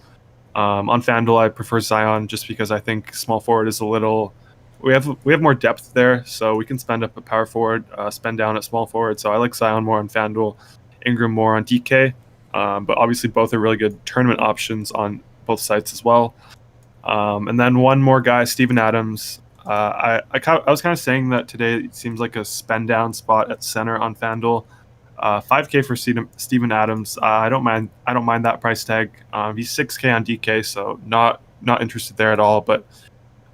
On FanDuel, I prefer Zion just because I think small forward is a little. We have more depth there, so we can spend up a power forward, spend down at small forward. So I like Zion more on FanDuel, Ingram more on DK. But obviously both are really good tournament options on both sites as well. And then one more guy, Steven Adams. I was kind of saying that today it seems like a spend down spot at center on FanDuel. 5K for Steven Adams. I don't mind that price tag. He's 6K on DK, so not interested there at all. But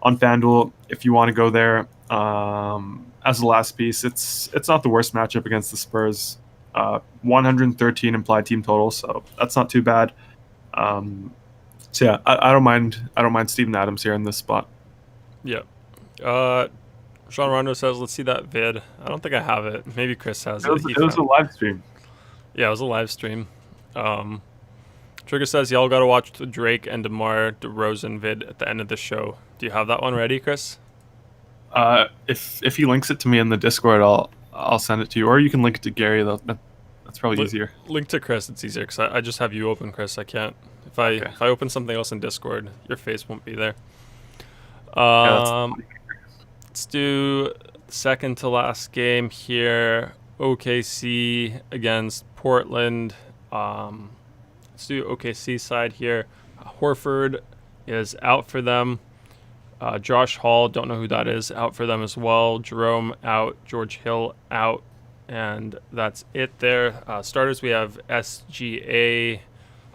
on FanDuel, if you want to go there as the last piece, it's not the worst matchup against the Spurs. 113 implied team total, so that's not too bad. So yeah, I don't mind Steven Adams here in this spot. Yep. Sean Rondo says, let's see that vid. I don't think I have it. Maybe Chris has it. It was a live stream. Yeah, it was a live stream. Trigga says, y'all got to watch the Drake and DeMar DeRozan vid at the end of the show. Do you have that one ready, Chris? If he links it to me in the Discord, I'll send it to you, or you can link it to Garry. That's probably easier. Link to Chris. It's easier because I just have you open, Chris. I can't. If I open something else in Discord, your face won't be there. Let's do second to last game here. OKC against Portland. Let's do OKC side here. Horford is out for them. Josh Hall, don't know who that is, out for them as well. Jerome out. George Hill out. And that's it there. Starters, we have SGA,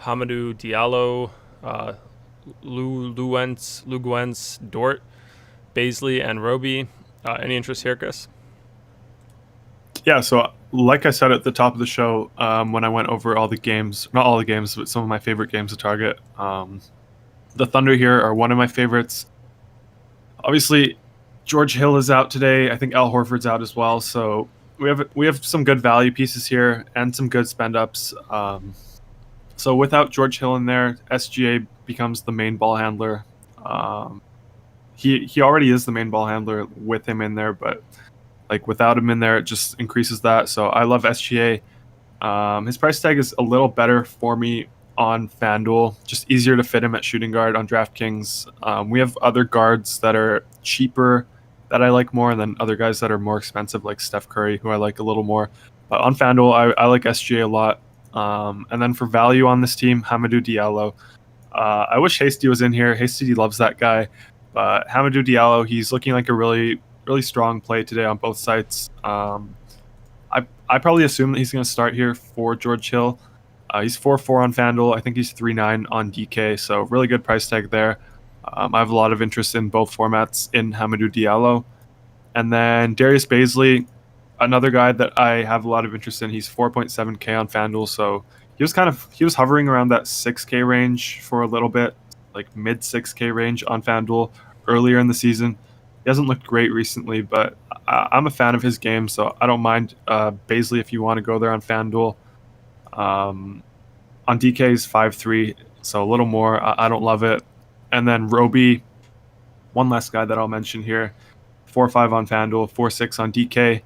Hamidou Diallo, Luguentz, Dort, Baisley, and Roby. Any interest here, Chris? Yeah, so like I said at the top of the show, when I went over all the games, not all the games, but some of my favorite games to target, the Thunder here are one of my favorites. Obviously, George Hill is out today. I think Al Horford's out as well. So we have some good value pieces here and some good spend ups. So without George Hill in there, SGA becomes the main ball handler. He already is the main ball handler with him in there, but like without him in there, it just increases that. So I love SGA. His price tag is a little better for me on FanDuel, just easier to fit him at shooting guard on DraftKings. We have other guards that are cheaper that I like more, and then other guys that are more expensive like Steph Curry, who I like a little more. But on FanDuel, I like SGA a lot. And then for value on this team, Hamidou Diallo. I wish Hasty was in here. Hasty loves that guy. But Hamidou Diallo, he's looking like a really, really strong play today on both sides. I probably assume that he's going to start here for George Hill. He's 4-4 on FanDuel. I think he's 3-9 on DK, so really good price tag there. I have a lot of interest in both formats in Hamidou Diallo. And then Darius Baisley, another guy that I have a lot of interest in. He's 4.7K on FanDuel, so he was hovering around that 6K range for a little bit, like mid 6K range on FanDuel earlier in the season. He hasn't looked great recently, but I'm a fan of his game, so I don't mind Baisley if you want to go there on FanDuel. On DK is 5.3, so a little more. I don't love it. And then Roby, one last guy that I'll mention here, 4.5 on FanDuel, 4.6 on DK.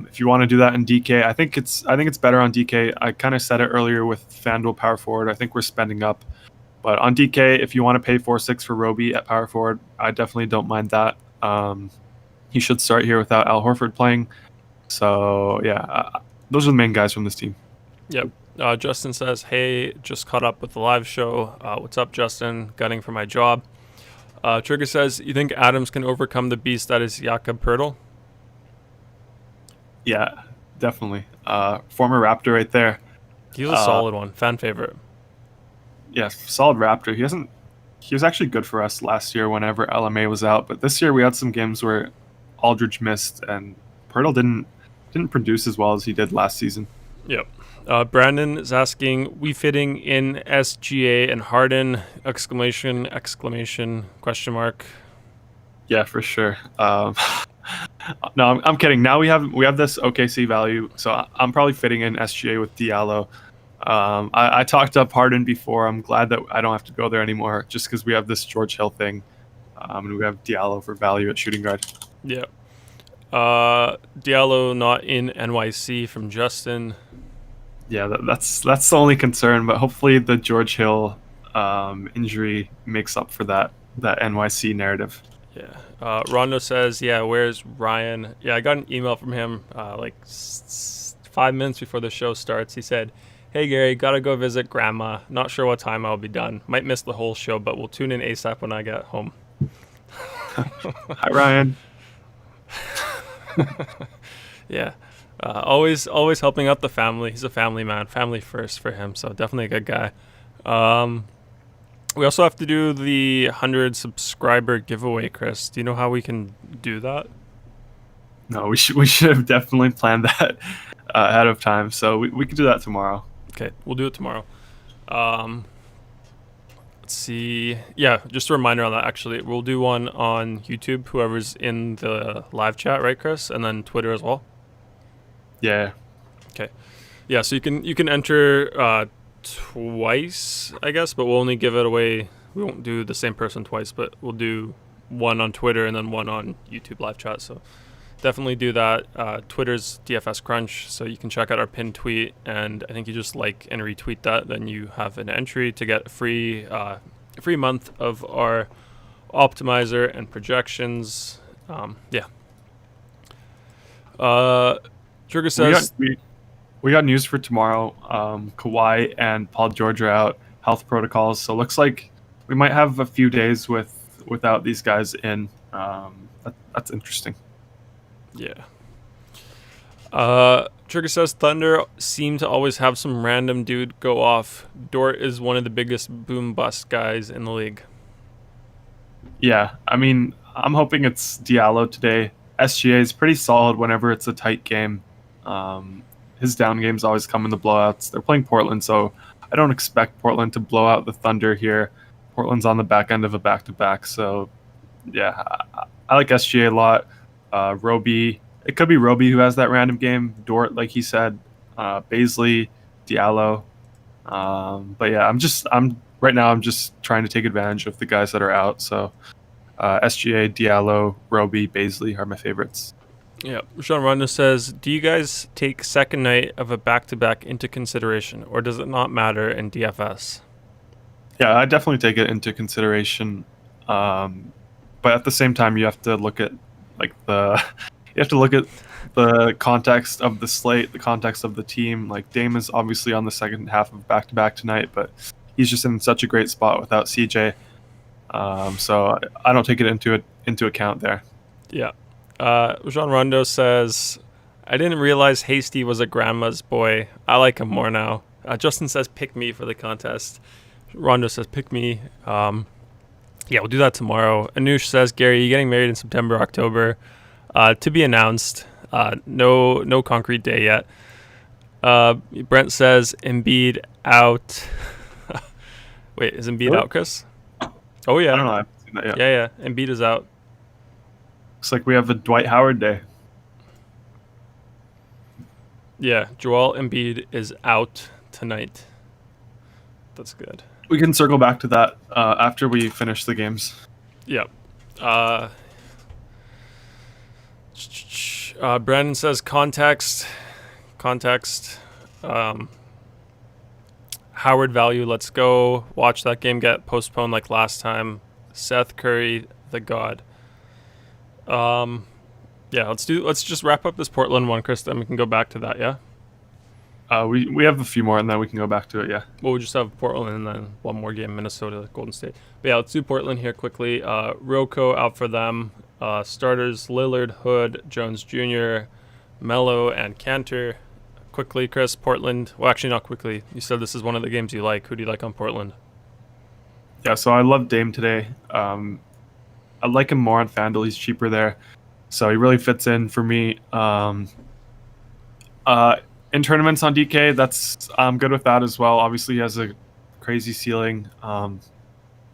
If you want to do that in DK, I think it's better on DK. I kind of said it earlier with FanDuel Power Forward. I think we're spending up. But on DK, if you want to pay 4.6 for Roby at Power Forward, I definitely don't mind that. He should start here without Al Horford playing. So, yeah, those are the main guys from this team. Yep. Justin says, hey, just caught up with the live show. What's up, Justin? Gunning for my job. Trigga says, you think Adams can overcome the beast that is Jakob Poeltl? Yeah, definitely. Former Raptor right there. He's a solid one. Fan favorite. Yeah, solid Raptor. He was actually good for us last year whenever LMA was out, but this year we had some games where Aldridge missed and Poeltl didn't produce as well as he did last season. Yep. Brandon is asking, we fitting in SGA and Harden? Exclamation, question mark. Yeah, for sure. No, I'm kidding. Now we have this OKC value, so I'm probably fitting in SGA with Diallo. I talked up Harden before. I'm glad that I don't have to go there anymore, just because we have this George Hill thing, and we have Diallo for value at shooting guard. Yeah. Diallo not in NYC from Justin. Yeah, that's the only concern, but hopefully the George Hill injury makes up for that NYC narrative. Yeah. Rondo says, yeah, where's Ryan? Yeah, I got an email from him 5 minutes before the show starts. He said, hey, Garry, gotta go visit Grandma. Not sure what time I'll be done. Might miss the whole show, but we'll tune in ASAP when I get home. Hi, Ryan. Yeah. Always helping out the family. He's a family man. Family first for him, so definitely a good guy. We also have to do the 100 subscriber giveaway, Chris. Do you know how we can do that? No, we should have definitely planned that ahead of time. So we could do that tomorrow. Okay, we'll do it tomorrow. Let's Let's see. Yeah, just a reminder on that. Actually, we'll do one on YouTube. Whoever's in the live chat, right, Chris, and then Twitter as well. Yeah. Okay. Yeah, so you can enter twice, I guess, but we'll only give it away. We won't do the same person twice, but we'll do one on Twitter and then one on YouTube live chat. So definitely do that. Twitter's DFS Crunch, so you can check out our pinned tweet, and I think you just like and retweet that. Then you have an entry to get a free month of our optimizer and projections. Trigga says we got news for tomorrow. Kawhi and Paul George are out, health protocols. So it looks like we might have a few days without these guys in. That's interesting. Yeah. Trigga says Thunder seem to always have some random dude go off. Dort is one of the biggest boom bust guys in the league. Yeah, I mean, I'm hoping it's Diallo today. SGA is pretty solid whenever it's a tight game. His down games always come in the blowouts. They're playing Portland, so I don't expect Portland to blow out the Thunder here. Portland's on the back end of a back-to-back, so yeah, I like SGA a lot. Roby, it could be Roby who has that random game. Dort, like he said, Baisley, Diallo. But yeah, I'm right now trying to take advantage of the guys that are out. So SGA, Diallo, Roby, Baisley are my favorites. Yeah, Sean Rondo says, do you guys take second night of a back-to-back into consideration, or does it not matter in DFS? Yeah, I definitely take it into consideration. But at the same time, you have to look at the context of the slate, the context of the team. Like Dame is obviously on the second half of back-to-back tonight, but he's just in such a great spot without CJ. So I don't take it into account there. Yeah. Jean Rondo says, I didn't realize Hasty was a grandma's boy. I like him more now. Justin says, pick me for the contest. Rondo says, pick me. Yeah, we'll do that tomorrow. Anush says, Gary, you getting married in September, October? To be announced. No concrete day yet. Brent says, Embiid out. Wait, is Embiid out, Chris? Oh, yeah. I don't know. I haven't seen that yet. Yeah. Embiid is out. Looks like we have a Dwight Howard day. Yeah, Joel Embiid is out tonight. That's good. We can circle back to that after we finish the games. Yeah. Brandon says context. Howard value, let's go. Watch that game get postponed like last time. Seth Curry, the god. Yeah, let's just wrap up this Portland one, Chris, then we can go back to that, yeah? We have a few more and then we can go back to it, yeah. Well, we just have Portland and then one more game, Minnesota, Golden State. But yeah, let's do Portland here quickly. Rocco out for them. Starters, Lillard, Hood, Jones Jr., Melo, and Cantor. Quickly, Chris, Portland. Well, actually, not quickly. You said this is one of the games you like. Who do you like on Portland? Yeah, so I love Dame today. I like him more on FanDuel. He's cheaper there. So he really fits in for me. In tournaments on DK, I'm good with that as well. Obviously, he has a crazy ceiling.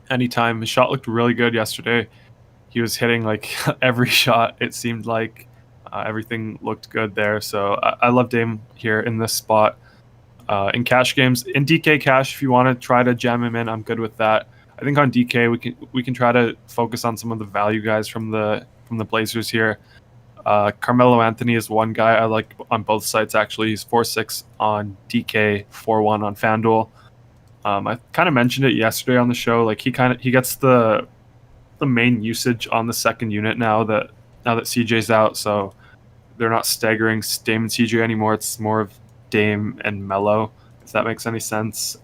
Anytime. His shot looked really good yesterday. He was hitting like every shot, it seemed like. Everything looked good there. So I love Dame here in this spot. In cash games, in DK cash, if you want to try to jam him in, I'm good with that. I think on DK we can try to focus on some of the value guys from the Blazers here. Carmelo Anthony is one guy I like on both sites actually. He's 4.6 on DK, 4.1 on FanDuel. I kind of mentioned it yesterday on the show. Like he gets the main usage on the second unit now that CJ's out, so they're not staggering Dame and CJ anymore. It's more of Dame and Melo, if that makes any sense.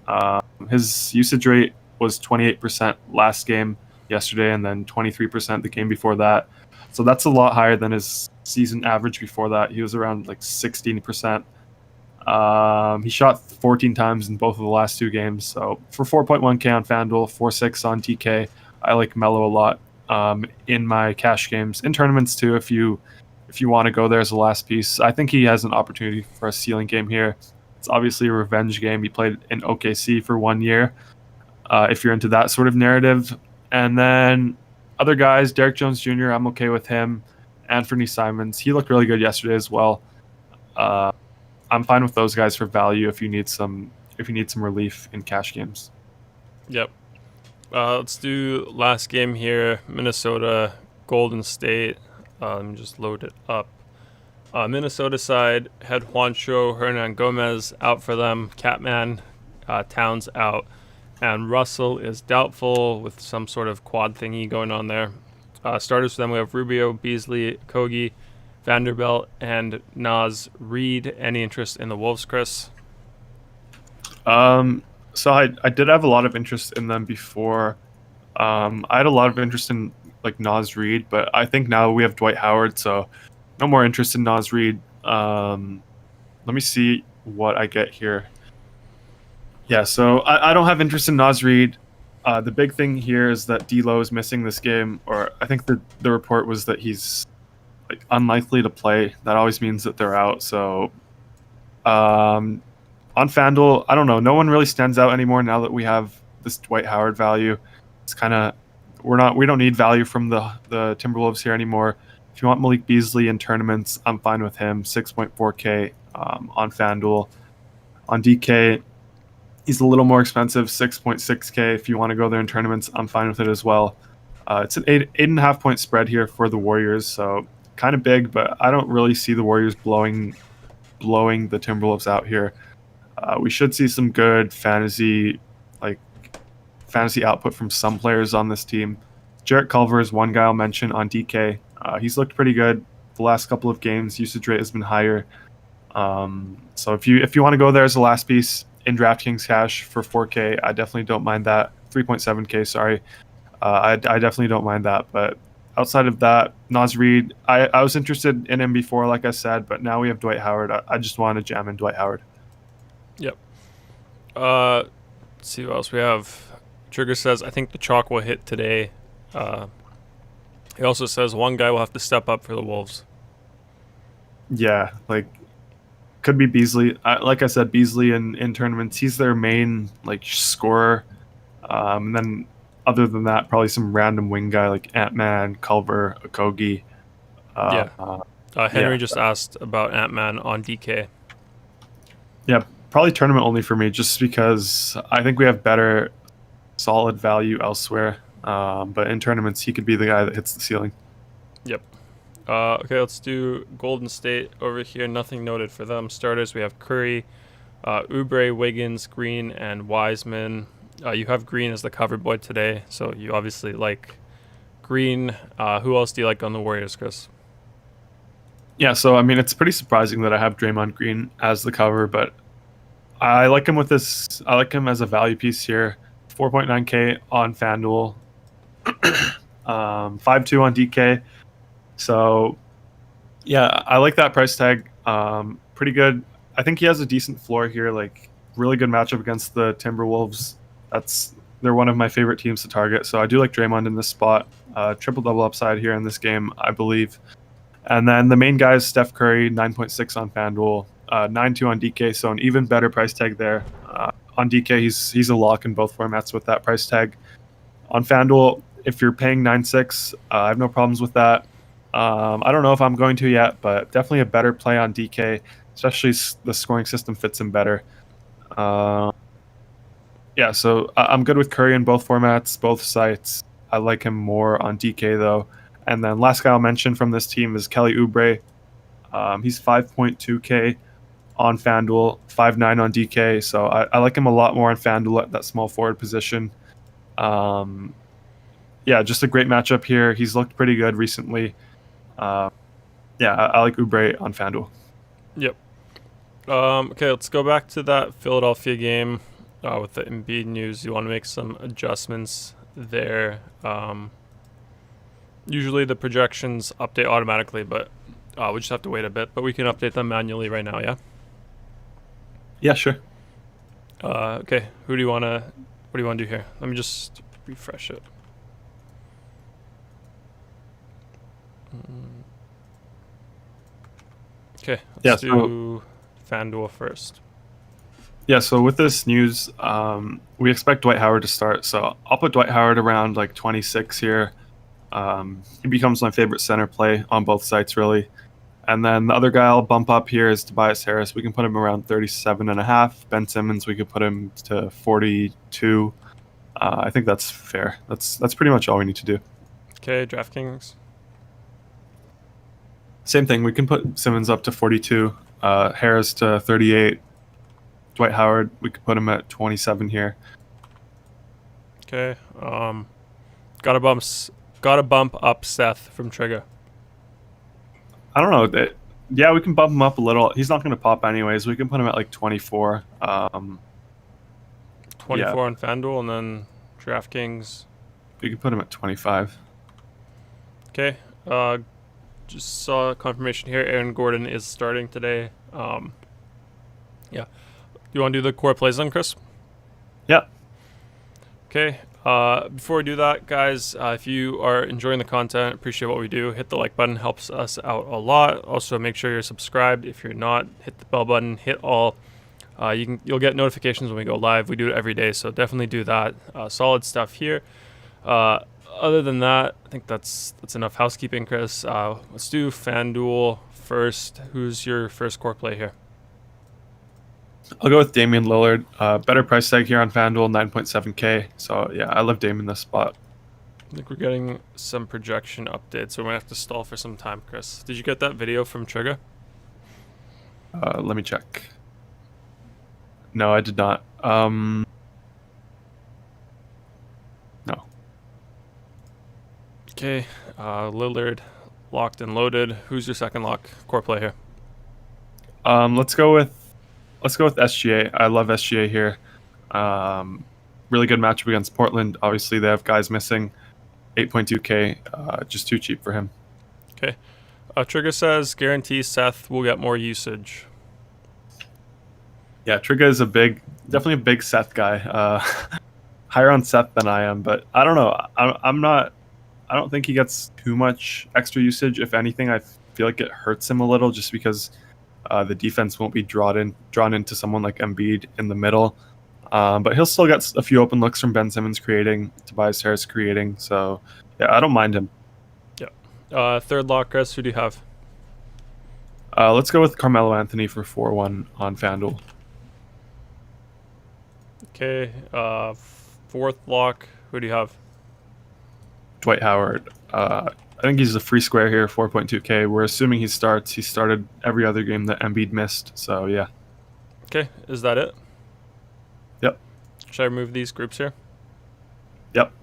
His usage rate was 28% last game yesterday, and then 23% the game before that. So that's a lot higher than his season average before that. He was around like 16%. He shot 14 times in both of the last two games. So for 4.1K on FanDuel, 4.6 on DK, I like Melo a lot in my cash games. In tournaments too, if you want to go there as a last piece. I think he has an opportunity for a ceiling game here. It's obviously a revenge game. He played in OKC for 1 year. if you're into that sort of narrative. And then other guys, Derek Jones Jr., I'm okay with him. Anthony Simons, he looked really good yesterday as well. I'm fine with those guys for value if you need some relief in cash games. Yep. Let's do last game here. Minnesota, Golden State. Let me just load it up. Minnesota side had Juancho Hernan Gomez out for them. Catman, Towns out. And Russell is doubtful with some sort of quad thingy going on there. Starters for them, we have Rubio, Beasley, Kogi, Vanderbilt, and Naz Reid. Any interest in the Wolves, Chris? So I did have a lot of interest in them before. I had a lot of interest in like Naz Reid, but I think now we have Dwight Howard, so no more interest in Naz Reid. Let me see what I get here. Yeah, so I don't have interest in Naz Reid. The big thing here is that D'Lo is missing this game, or I think the report was that he's like unlikely to play. That always means that they're out. So on FanDuel, I don't know. No one really stands out anymore now that we have this Dwight Howard value. It's kind of we don't need value from the Timberwolves here anymore. If you want Malik Beasley in tournaments, I'm fine with him. 6.4K on FanDuel. On DK, he's a little more expensive, 6.6K. If you want to go there in tournaments, I'm fine with it as well. It's an 8.5 point spread here for the Warriors, so kind of big, but I don't really see the Warriors blowing the Timberwolves out here. We should see some good fantasy output from some players on this team. Jarrett Culver is one guy I'll mention on DK. He's looked pretty good the last couple of games. Usage rate has been higher. So if you want to go there as a last piece in DraftKings cash for 4K, I definitely don't mind that. 3.7K, sorry. I definitely don't mind that. But outside of that, Naz Reid, I was interested in him before, like I said, but now we have Dwight Howard. I just want to jam in Dwight Howard. Yep. Let's see what else we have. Trigga says, I think the chalk will hit today. He also says one guy will have to step up for the Wolves. Yeah, could be Beasley. Like I said, Beasley in tournaments, he's their main scorer. And then other than that, probably some random wing guy like Ant-Man, Culver, Okogie. Henry just asked about Ant-Man on DK. Yeah, probably tournament only for me, just because I think we have better solid value elsewhere. But in tournaments, he could be the guy that hits the ceiling. Yep. Okay, let's do Golden State over here. Nothing noted for them. Starters, we have Curry, Oubre, Wiggins, Green, and Wiseman. You have Green as the cover boy today, so you obviously like Green. Who else do you like on the Warriors, Chris? Yeah, so I mean, it's pretty surprising that I have Draymond Green as the cover, but I like him with this. I like him as a value piece here. 4.9K on FanDuel, 5.2 on DK. So, yeah, I like that price tag. Pretty good. I think he has a decent floor here. Really good matchup against the Timberwolves. They're one of my favorite teams to target. So I do like Draymond in this spot. Triple double upside here in this game, I believe. And then the main guy is Steph Curry, 9.6 on FanDuel, 9.2 on DK. So an even better price tag there. On DK, he's a lock in both formats with that price tag. On FanDuel, if you're paying 9.6, I have no problems with that. I don't know if I'm going to yet, but definitely a better play on DK, especially the scoring system fits him better. Yeah, so I'm good with Curry in both formats, both sites. I like him more on DK, though. And then last guy I'll mention from this team is Kelly Oubre. He's 5.2K on FanDuel, 5.9 on DK. So I like him a lot more on FanDuel at that small forward position. Yeah, just a great matchup here. He's looked pretty good recently. I like Oubre on FanDuel. Yep. Okay, let's go back to that Philadelphia game with the Embiid news. You want to make some adjustments there. Usually the projections update automatically, but we just have to wait a bit. But we can update them manually right now, yeah? Yeah, sure. Okay, what do you want to do here? Let me just refresh it. Okay, let's do FanDuel first. Yeah, so with this news, we expect Dwight Howard to start. So I'll put Dwight Howard around like 26 here. He becomes my favorite center play on both sites, really. And then the other guy I'll bump up here is Tobias Harris. We can put him around 37.5. Ben Simmons, we could put him to 42. I think that's fair. That's pretty much all we need to do. Okay, DraftKings. Same thing. We can put Simmons up to 42. Harris to 38. Dwight Howard, we could put him at 27 here. Okay. Gotta bump up Seth from Trigga. I don't know. Yeah, we can bump him up a little. He's not going to pop anyways. We can put him at like 24. 24 on FanDuel, and then DraftKings. We can put him at 25. Okay. Just saw confirmation here. Aaron Gordon is starting today. Yeah. You want to do the core plays then, Chris? Yeah. Okay. Before we do that, guys, if you are enjoying the content, appreciate what we do, hit the like button, helps us out a lot. Also, make sure you're subscribed. If you're not, hit the bell button, hit all. You'll get notifications when we go live. We do it every day, so definitely do that. Solid stuff here. Other than that, I think that's enough housekeeping, Chris. Let's do FanDuel first. Who's your first core play here? I'll go with Damian Lillard. Better price tag here on FanDuel, 9.7K. So, yeah, I love Dame in this spot. I think we're getting some projection updates, so we're going to have to stall for some time, Chris. Did you get that video from Trigga? Let me check. No, I did not. No. Okay, Lillard locked and loaded. Who's your second lock core play here? Let's go with SGA. I love SGA here. Really good matchup against Portland. Obviously, they have guys missing. 8.2K, just too cheap for him. Okay. Trigga says guarantee Seth will get more usage. Yeah, Trigga is definitely a big Seth guy. Higher on Seth than I am, but I don't know. I don't think he gets too much extra usage. If anything, I feel like it hurts him a little just because the defense won't be drawn into someone like Embiid in the middle. But he'll still get a few open looks from Ben Simmons creating, Tobias Harris creating. So, yeah, I don't mind him. Yeah. Third lock, Chris, who do you have? Let's go with Carmelo Anthony for 4-1 on FanDuel. Okay. Fourth lock, who do you have? Dwight Howard. I think he's a free square here, 4.2K. We're assuming he starts. He started every other game that Embiid missed. So, yeah. Okay. Is that it? Yep. Should I remove these groups here? Yep.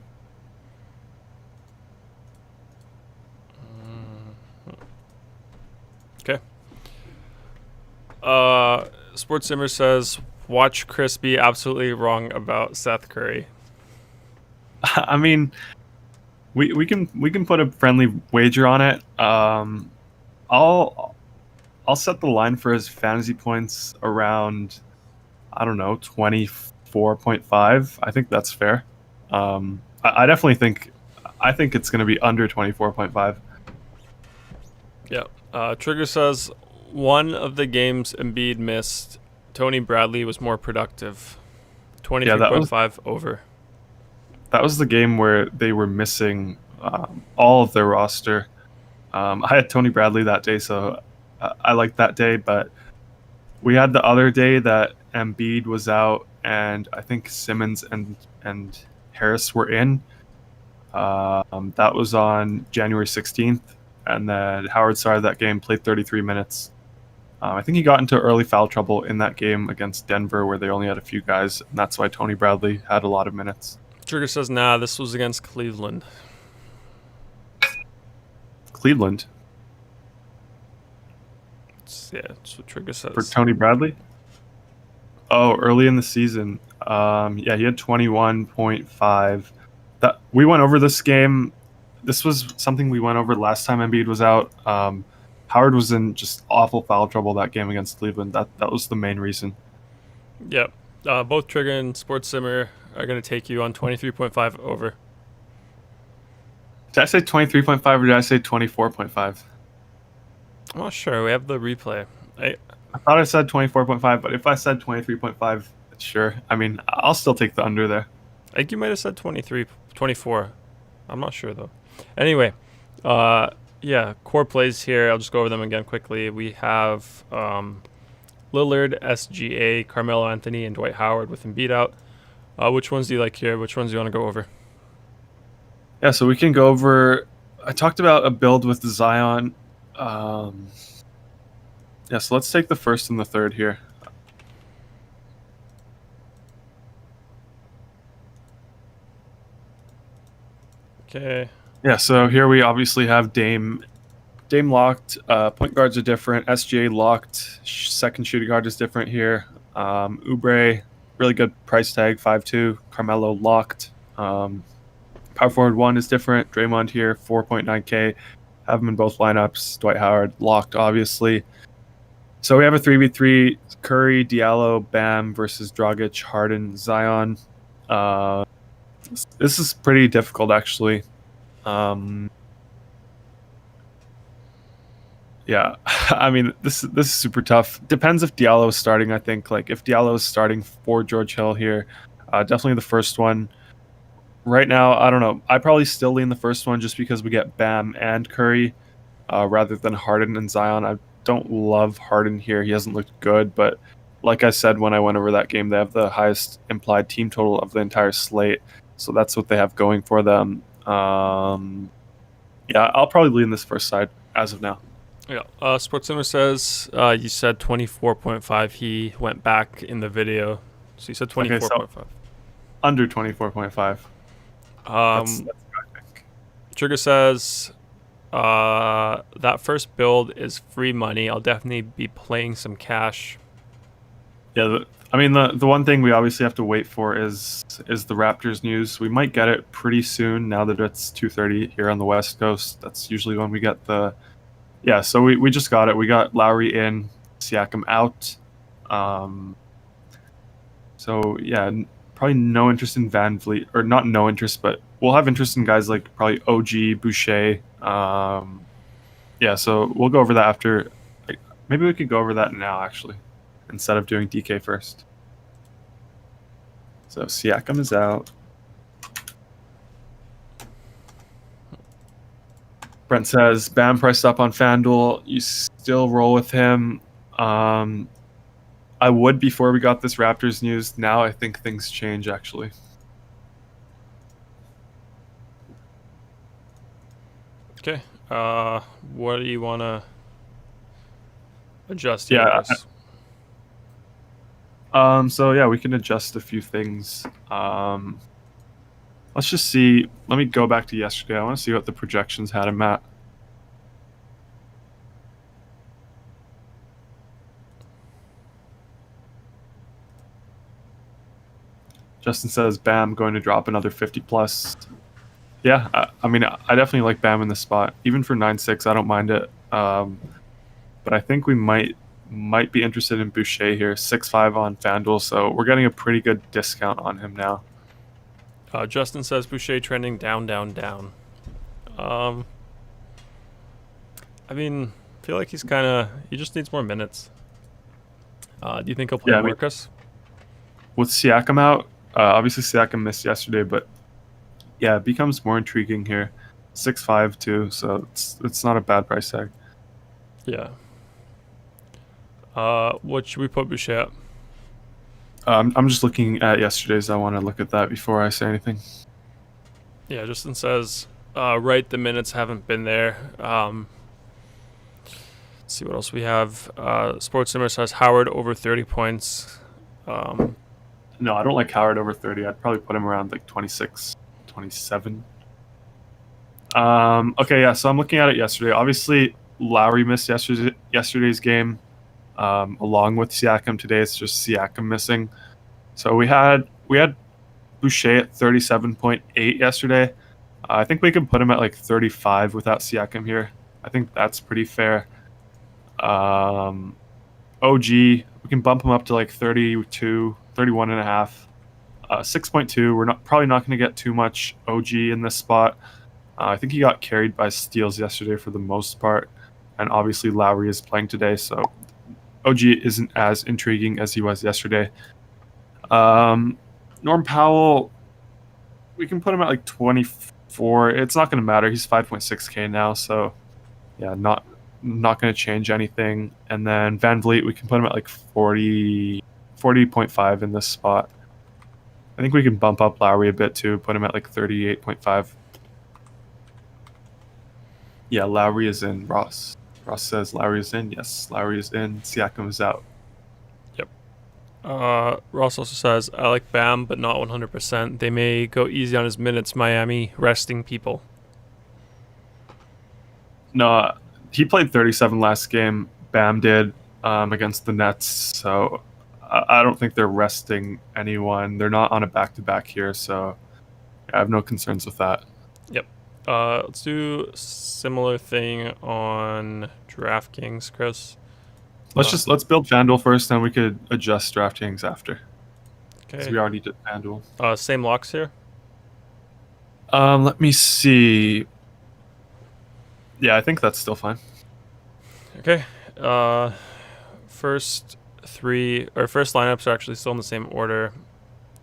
Okay. Sports Simmer says, watch Chris be absolutely wrong about Seth Curry. I mean, we can put a friendly wager on it. I'll set the line for his fantasy points around, I don't know, 24.5. I think that's fair. I definitely think it's going to be under 24.5. Yeah. Trigger says one of the games Embiid missed, Tony Bradley was more productive. 23.5 over. That was the game where they were missing all of their roster. I had Tony Bradley that day, so I liked that day. But we had the other day that Embiid was out, and I think Simmons and Harris were in. That was on January 16th, and then Howard started that game, played 33 minutes. I think he got into early foul trouble in that game against Denver, where they only had a few guys, and that's why Tony Bradley had a lot of minutes. Trigger says, nah, this was against Cleveland. Cleveland? Yeah, that's what Trigger says. For Tony Bradley? Oh, early in the season. Yeah, he had 21.5. We went over this game. This was something we went over last time Embiid was out. Howard was in just awful foul trouble that game against Cleveland. That was the main reason. Yep. Both Trigger and Sports Simmer are going to take you on 23.5 over. Did I say 23.5 or did I say 24.5? I'm not sure. We have the replay. I thought I said 24.5, but if I said 23.5, Sure. I mean, I'll still take the under there. I think you might have said 23, 24. I'm not sure though. Anyway, yeah, core plays here. I'll just go over them again quickly. We have Lillard, SGA, Carmelo Anthony, and Dwight Howard with Embiid out. Which ones do you like here? Which ones do you want to go over? Yeah, so we can go over. I talked about a build with Zion. Yeah, so let's take the first and the third here. Okay. Yeah, so here we obviously have Dame locked. Point guards are different. SGA locked. Second shooting guard is different here. Oubre, really good price tag, 5.2. Carmelo locked. Power forward 1 is different. Draymond here, 4.9K. Have them in both lineups. Dwight Howard locked, obviously. So we have a 3v3. Curry, Diallo, Bam versus Dragic, Harden, Zion. This is pretty difficult, actually. Yeah, I mean, this is super tough. Depends if Diallo is starting, I think. Like, if Diallo is starting for George Hill here, definitely the first one. Right now, I don't know. I probably still lean the first one just because we get Bam and Curry rather than Harden and Zion. I don't love Harden here. He hasn't looked good, but like I said when I went over that game, they have the highest implied team total of the entire slate. So that's what they have going for them. Yeah, I'll probably lean this first side as of now. Yeah. SportsCenter says you said 24.5. He went back in the video. So you said 24.5. Okay, so under 24.5. That's what I think. Trigga says that first build is free money. I'll definitely be playing some cash. Yeah, I mean, the one thing we obviously have to wait for is the Raptors news. We might get it pretty soon now that it's 2:30 here on the West Coast. That's usually when we get the... Yeah, so we just got it. We got Lowry in, Siakam out. So, yeah, probably no interest in Van Vliet. Or not no interest, but we'll have interest in guys like probably OG, Boucher. Yeah, so we'll go over that after. Like, maybe we could go over that now, actually, instead of doing DK first. So Siakam is out. Brent says, Bam priced up on FanDuel. You still roll with him. I would before we got this Raptors news. Now I think things change, actually. Okay. What do you want to adjust? Yeah. So yeah, we can adjust a few things. Let's just see. Let me go back to yesterday. I want to see what the projections had him at. Justin says, Bam going to drop another 50 plus. Yeah, I mean, I definitely like Bam in this spot. Even for 9.6, I don't mind it. But I think we might be interested in Boucher here. 6.5 on FanDuel, so we're getting a pretty good discount on him now. Justin says Boucher trending down. I mean, I feel like he just needs more minutes. Do you think he'll play more, Chris? With Siakam out, obviously Siakam missed yesterday, but yeah, it becomes more intriguing here. 6.5 too, so it's not a bad price tag. Yeah. What should we put Boucher at? I'm just looking at yesterday's. I want to look at that before I say anything. Yeah, Justin says, right, the minutes haven't been there. Let's see what else we have. SportsCenter says Howard over 30 points. No, I don't like Howard over 30. I'd probably put him around like 26, 27. Okay, yeah, so I'm looking at it yesterday. Obviously, Lowry missed yesterday's game. Along with Siakam today, it's just Siakam missing. So we had Boucher at 37.8 yesterday. I think we can put him at like 35 without Siakam here. I think that's pretty fair. OG, we can bump him up to like 32, 31 and a half. 6.2, we're probably not going to get too much OG in this spot. I think he got carried by steals yesterday for the most part. And obviously Lowry is playing today, so OG isn't as intriguing as he was yesterday. Norm Powell, we can put him at like 24. It's not going to matter. He's 5.6K now, so yeah, not going to change anything. And then Van Vliet, we can put him at like 40.5 in this spot. I think we can bump up Lowry a bit too, put him at like 38.5. Yeah, Lowry is in. Ross says Lowry is in. Yes, Lowry is in. Siakam is out. Yep. Ross also says, I like Bam, but not 100%. They may go easy on his minutes. Miami resting people. No, he played 37 last game. Bam did against the Nets. So I don't think they're resting anyone. They're not on a back-to-back here, so I have no concerns with that. Yep. Let's do a similar thing on DraftKings, Chris. Let's build FanDuel first, then we could adjust DraftKings after. Okay. So we already did FanDuel. Same locks here. Let me see. Yeah, I think that's still fine. Okay. First lineups are actually still in the same order.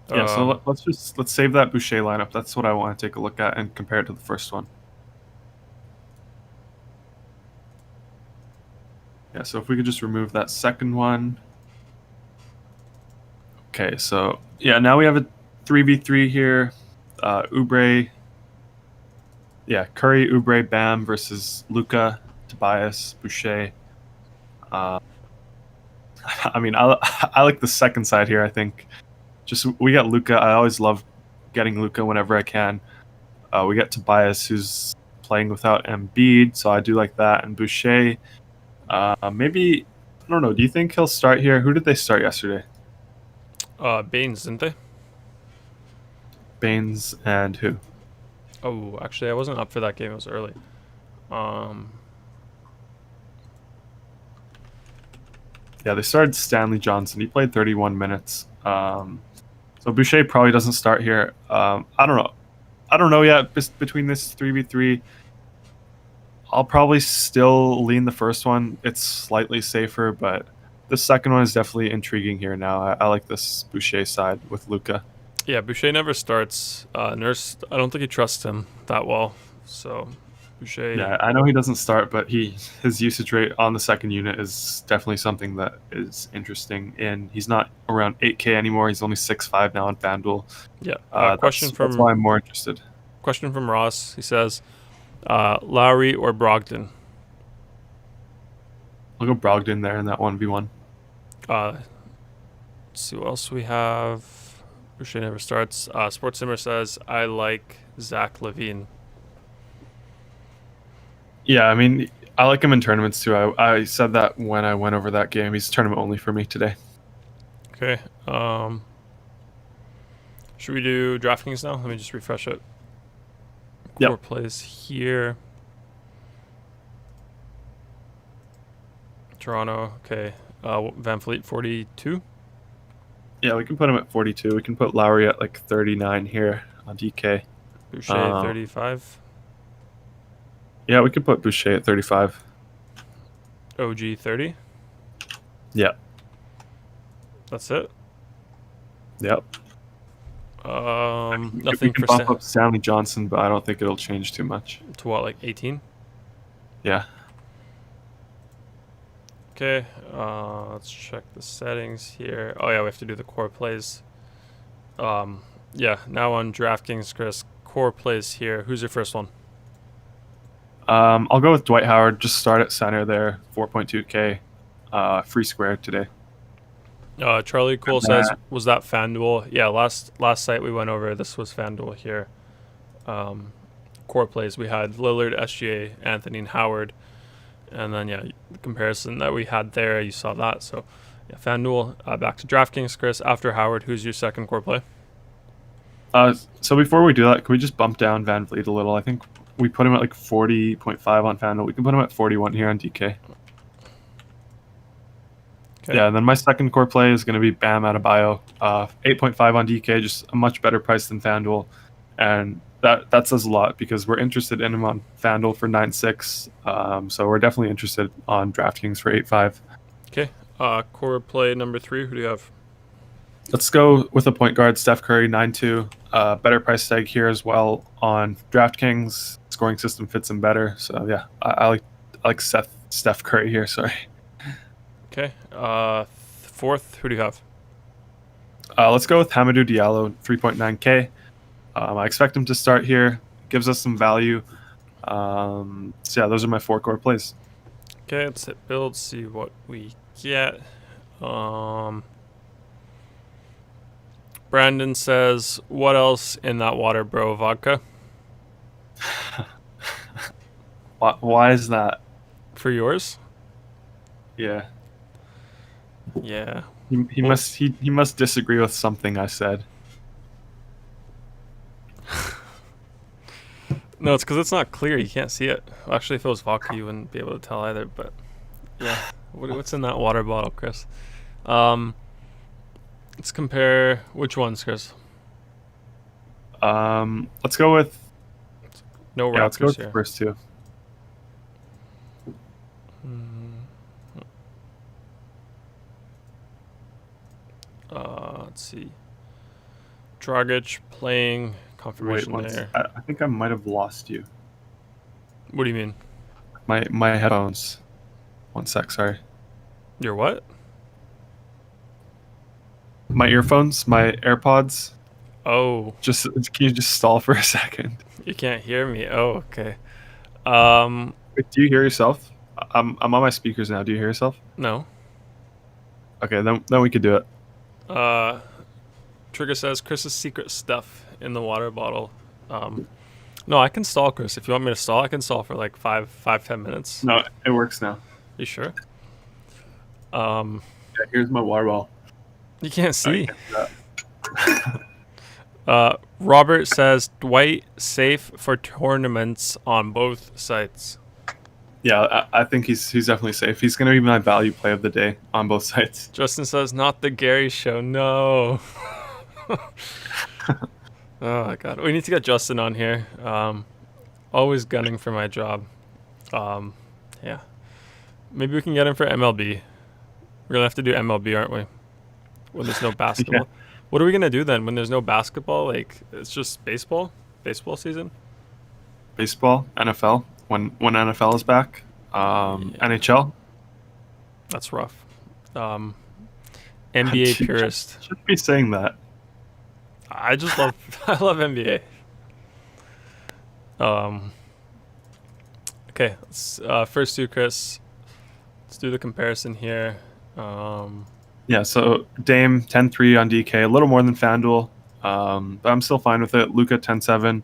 Yeah, so let's save that Boucher lineup. That's what I want to take a look at and compare it to the first one. Yeah, so if we could just remove that second one. Okay, so yeah, now we have a 3v3 here. Oubre. Yeah, Curry, Oubre, Bam versus Luka, Tobias, Boucher. I mean, I like the second side here, I think. Just we got Luka. I always love getting Luka whenever I can. We got Tobias, who's playing without Embiid, so I do like that. And Boucher, maybe, I don't know. Do you think he'll start here? Who did they start yesterday? Baines, didn't they? Baines and who? Oh, actually, I wasn't up for that game. It was early. Yeah, they started Stanley Johnson. He played 31 minutes. So Boucher probably doesn't start here. I don't know. I don't know yet between this 3v3. I'll probably still lean the first one. It's slightly safer, but the second one is definitely intriguing here now. I like this Boucher side with Luka. Yeah, Boucher never starts. Nurse, I don't think he trusts him that well. So Boucher. Yeah, I know he doesn't start, but his usage rate on the second unit is definitely something that is interesting. And he's not around 8K anymore. He's only 6'5" now on FanDuel. Yeah. That's why I'm more interested. Question from Ross. He says, Lowry or Brogdon? I'll go Brogdon there in that 1v1. Let's see what else we have. Boucher never starts. Sports Simmer says, I like Zach LaVine. Yeah, I mean, I like him in tournaments too. I said that when I went over that game. He's tournament only for me today. Okay. Should we do DraftKings now? Let me just refresh it. Core Yep. plays here. Toronto. Okay. Van Fleet 42. Yeah, we can put him at 42. We can put Lowry at like 39 here on DK. Boucher 35. Yeah, we could put Boucher at 35. OG 30. Yeah. That's it. Yep. Nothing we can for bump up Stanley Johnson, but I don't think it'll change too much. to what, like 18? Yeah. Okay, let's check the settings here. Oh yeah, we have to do the core plays. Yeah, now on DraftKings, Chris, core plays here. Who's your first one? I'll go with Dwight Howard. Just start at center there, 4.2K, free square today. Charlie Cole says, was that FanDuel? Yeah, last site we went over, this was FanDuel here. Core plays, we had Lillard, SGA, Anthony, and Howard. And then, yeah, the comparison that we had there, you saw that. So, yeah, FanDuel, back to DraftKings, Chris. After Howard, who's your second core play? So before we do that, can we just bump down Van Vliet a little? I think we put him at like 40.5 on FanDuel. We can put him at 41 here on DK. Okay. Yeah, and then my second core play is going to be Bam Adebayo. 8.5 on DK, just a much better price than FanDuel. And that says a lot because we're interested in him on FanDuel for 9.6. So we're definitely interested on DraftKings for 8.5. Okay. Core play number 3, who do you have? Let's go with a point guard, Steph Curry, 9-2. Better price tag here as well on DraftKings. Scoring system fits him better. So yeah, I like Steph Curry here. Sorry. Okay. Fourth, who do you have? Let's go with Hamidou Diallo, 3.9K. I expect him to start here. Gives us some value. So yeah, those are my 4 core plays. Okay, let's hit build, see what we get. Brandon says, what else in that water, bro? Vodka? Why is that? For yours? Yeah. Yeah. He must disagree with something I said. No, it's because it's not clear. You can't see it. Well, actually, if it was vodka, you wouldn't be able to tell either. But yeah, what's in that water bottle, Chris? Let's compare which ones, Chris. Let's go with no Raptors let's go with here. the first 2. Let's see. Dragic playing confirmation there. I think I might have lost you. What do you mean? My headphones. 1 sec, sorry. Your what? My earphones, my AirPods. Oh. Can you just stall for a second? You can't hear me. Oh, okay. Wait, do you hear yourself? I'm on my speakers now. Do you hear yourself? No. Okay, then we could do it. Trigga says Chris's secret stuff in the water bottle. No, I can stall, Chris. If you want me to stall, I can stall for like 5-10 minutes. No, it works now. You sure? Yeah, here's my water bottle. You can't see. Robert says Dwight safe for tournaments on both sites. Yeah, I think he's definitely safe. He's gonna be my value play of the day on both sides. Justin says not the Garry show. No. Oh my god, we need to get Justin on here. Always gunning for my job. Yeah, maybe we can get him for MLB. We're gonna have to do MLB, aren't we? When there's no basketball. Yeah. What are we gonna do then when there's no basketball? Like it's just baseball season. Baseball, NFL. When NFL is back. Yeah. NHL. That's rough. NBA purist. Should be saying that. I love NBA. Okay, let's, first 2, Chris. Let's do the comparison here. Yeah, so Dame 10-3 on DK, a little more than FanDuel, but I'm still fine with it. Luka 10-7.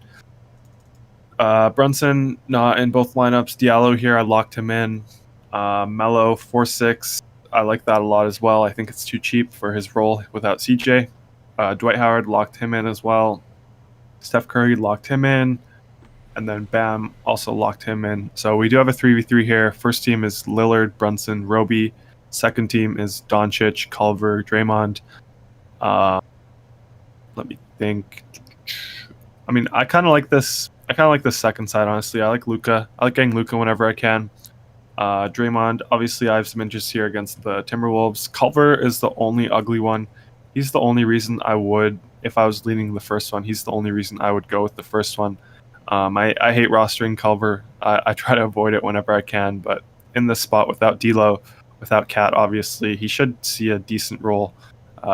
Brunson not in both lineups. Diallo here, I locked him in. Melo 4-6. I like that a lot as well. I think it's too cheap for his role without CJ. Dwight Howard locked him in as well. Steph Curry locked him in. And then Bam also locked him in. So we do have a 3v3 here. First team is Lillard, Brunson, Roby. Second team is Doncic, Culver, Draymond. Let me think. I mean, I kind of like this. I kind of like the second side, honestly. I like Luka. I like getting Luka whenever I can. Draymond, obviously, I have some interest here against the Timberwolves. Culver is the only ugly one. He's the only reason I would, if I was leading the first one, he's the only reason I would go with the first one. I hate rostering Culver. I try to avoid it whenever I can, but in this spot without D'Lo, without Cat, obviously, he should see a decent role.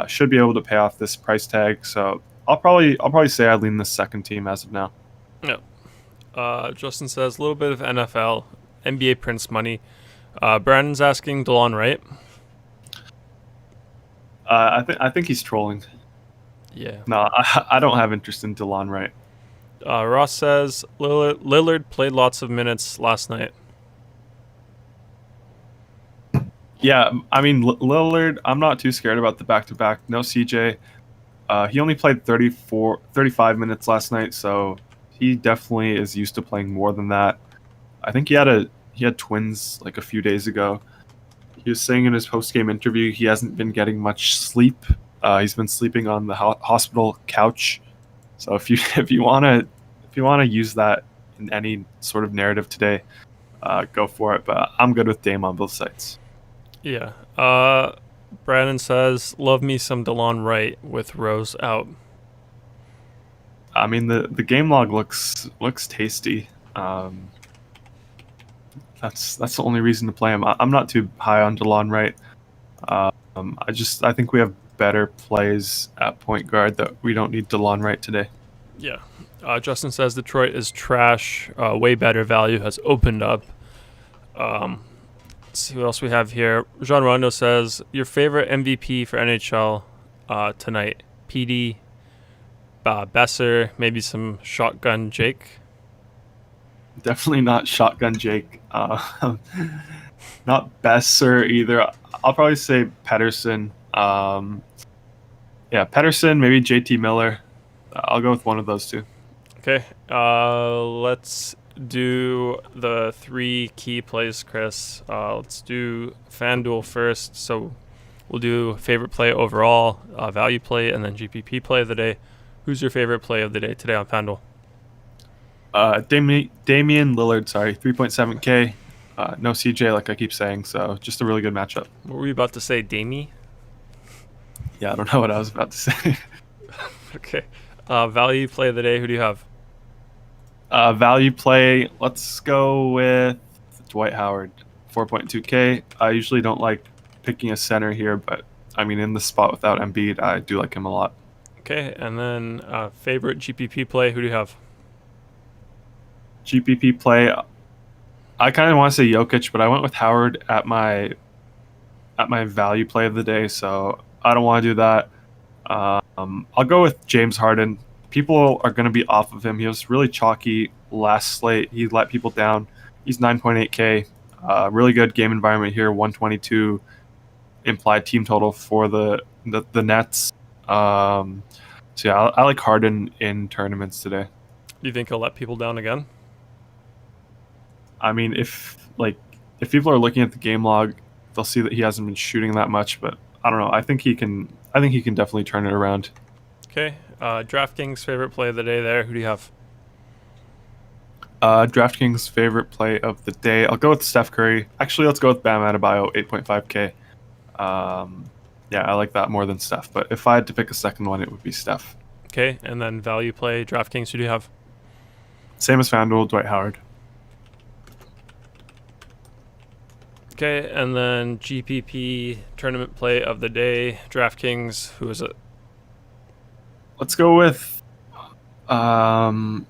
Should be able to pay off this price tag. So I'll probably say I lean the second team as of now. Yeah. Justin says a little bit of NFL, NBA Prince money. Brandon's asking DeLon Wright. I think he's trolling. Yeah. No, I don't have interest in DeLon Wright. Ross says Lillard played lots of minutes last night. Yeah, I mean, Lillard, I'm not too scared about the back-to-back. No CJ. He only played 35 minutes last night, so he definitely is used to playing more than that. I think he had twins like a few days ago. He was saying in his post-game interview he hasn't been getting much sleep. He's been sleeping on the hospital couch. So if you want to use that in any sort of narrative today, go for it. But I'm good with Dame on both sides. Yeah. Brandon says, love me some DeLon Wright with Rose out. I mean, the game log looks tasty. That's the only reason to play him. I'm not too high on DeLon Wright. I think we have better plays at point guard that we don't need DeLon Wright today. Yeah. Justin says Detroit is trash. Way better value has opened up. Let's see what else we have here. Jean Rondo says, your favorite MVP for NHL tonight? PD, Besser, maybe some Shotgun Jake. Definitely not Shotgun Jake. Not Besser either. I'll probably say Pedersen. Pedersen, maybe JT Miller. I'll go with one of those two. Okay. Let's do the 3 key plays, Chris. Let's do FanDuel first. So we'll do favorite play overall, value play, and then GPP play of the day. Who's your favorite play of the day today on FanDuel? Damian Lillard, 3.7K. No CJ, like I keep saying, so just a really good matchup. What were you about to say, Damie? Yeah, I don't know what I was about to say. Okay. Value play of the day, who do you have? Value play, let's go with Dwight Howard, 4.2K. I usually don't like picking a center here, but I mean, in the spot without Embiid, I do like him a lot. Okay, and then favorite GPP play, who do you have? GPP play, I kind of want to say Jokic, but I went with Howard at my value play of the day, so I don't want to do that. I'll go with James Harden. People are going to be off of him. He was really chalky last slate. He let people down. He's 9.8K. Really good game environment here. 122 implied team total for the Nets. I like Harden in tournaments today. Do you think he'll let people down again? I mean, if people are looking at the game log, they'll see that he hasn't been shooting that much. But I don't know. I think he can definitely turn it around. Okay. DraftKings favorite play of the day there. Who do you have? DraftKings favorite play of the day. I'll go with Steph Curry. Actually, let's go with Bam Adebayo, 8.5K. I like that more than Steph. But if I had to pick a second one, it would be Steph. Okay. And then value play, DraftKings, who do you have? Same as FanDuel, Dwight Howard. Okay. And then GPP tournament play of the day, DraftKings, who is it? Let's go with Nikola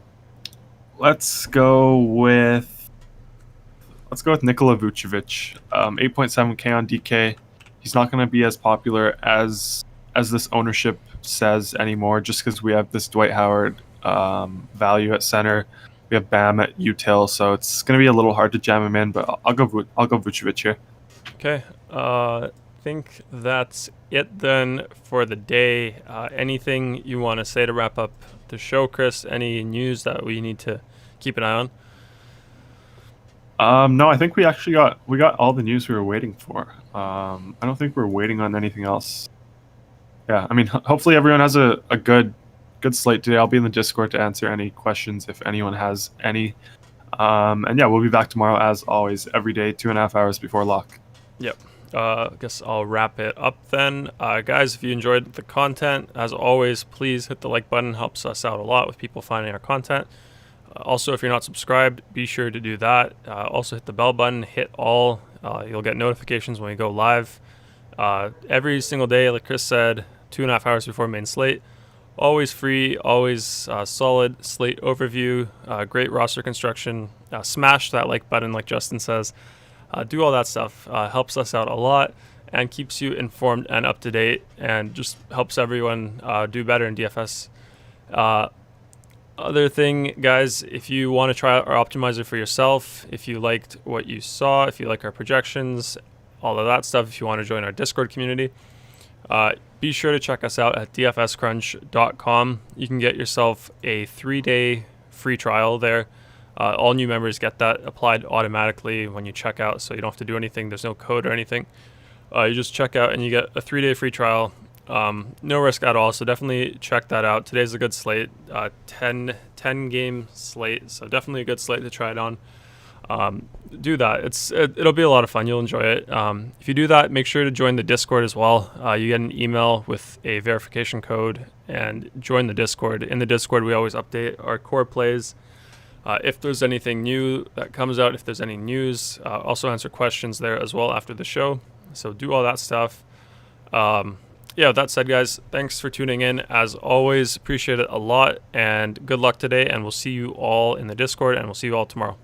Vucevic. 8.7K on DK. He's not going to be as popular as this ownership says anymore, just because we have this Dwight Howard value at center. We have Bam at util, so it's going to be a little hard to jam him in. But I'll go Vucevic here. Okay. I think that's it then for the day. Anything you want to say to wrap up the show, Chris? Any news that we need to keep an eye on? No, I think we got all the news we were waiting for. I don't think we're waiting on anything else. Yeah, I mean, hopefully everyone has a good slate today. I'll be in the Discord to answer any questions if anyone has any. We'll be back tomorrow as always, every day, 2.5 hours before lock. Yep. I guess I'll wrap it up then. Guys, if you enjoyed the content, as always, please hit the like button. Helps us out a lot with people finding our content. Also, if you're not subscribed, be sure to do that. Also, hit the bell button, hit all. You'll get notifications when we go live. Every single day, like Chris said, 2.5 hours before main slate. Always free, always solid slate overview, great roster construction. Smash that like button, like Justin says. Do all that stuff. Helps us out a lot and keeps you informed and up to date and just helps everyone do better in DFS. Other thing, guys, if you want to try out our optimizer for yourself, if you liked what you saw, if you like our projections, all of that stuff, if you want to join our Discord community, be sure to check us out at dfscrunch.com. You can get yourself a 3-day free trial there. All new members get that applied automatically when you check out, so you don't have to do anything. There's no code or anything. You just check out and you get a 3-day free trial. No risk at all, so definitely check that out. Today's a good slate, 10 game slate, so definitely a good slate to try it on. do that. It'll be a lot of fun. You'll enjoy it. If you do that, make sure to join the Discord as well. You get an email with a verification code and join the Discord. In the Discord, we always update our core plays. If there's anything new that comes out, if there's any news, also answer questions there as well after the show. So do all that stuff. Yeah, with that said, guys, thanks for tuning in. As always, appreciate it a lot, and good luck today, and we'll see you all in the Discord, and we'll see you all tomorrow.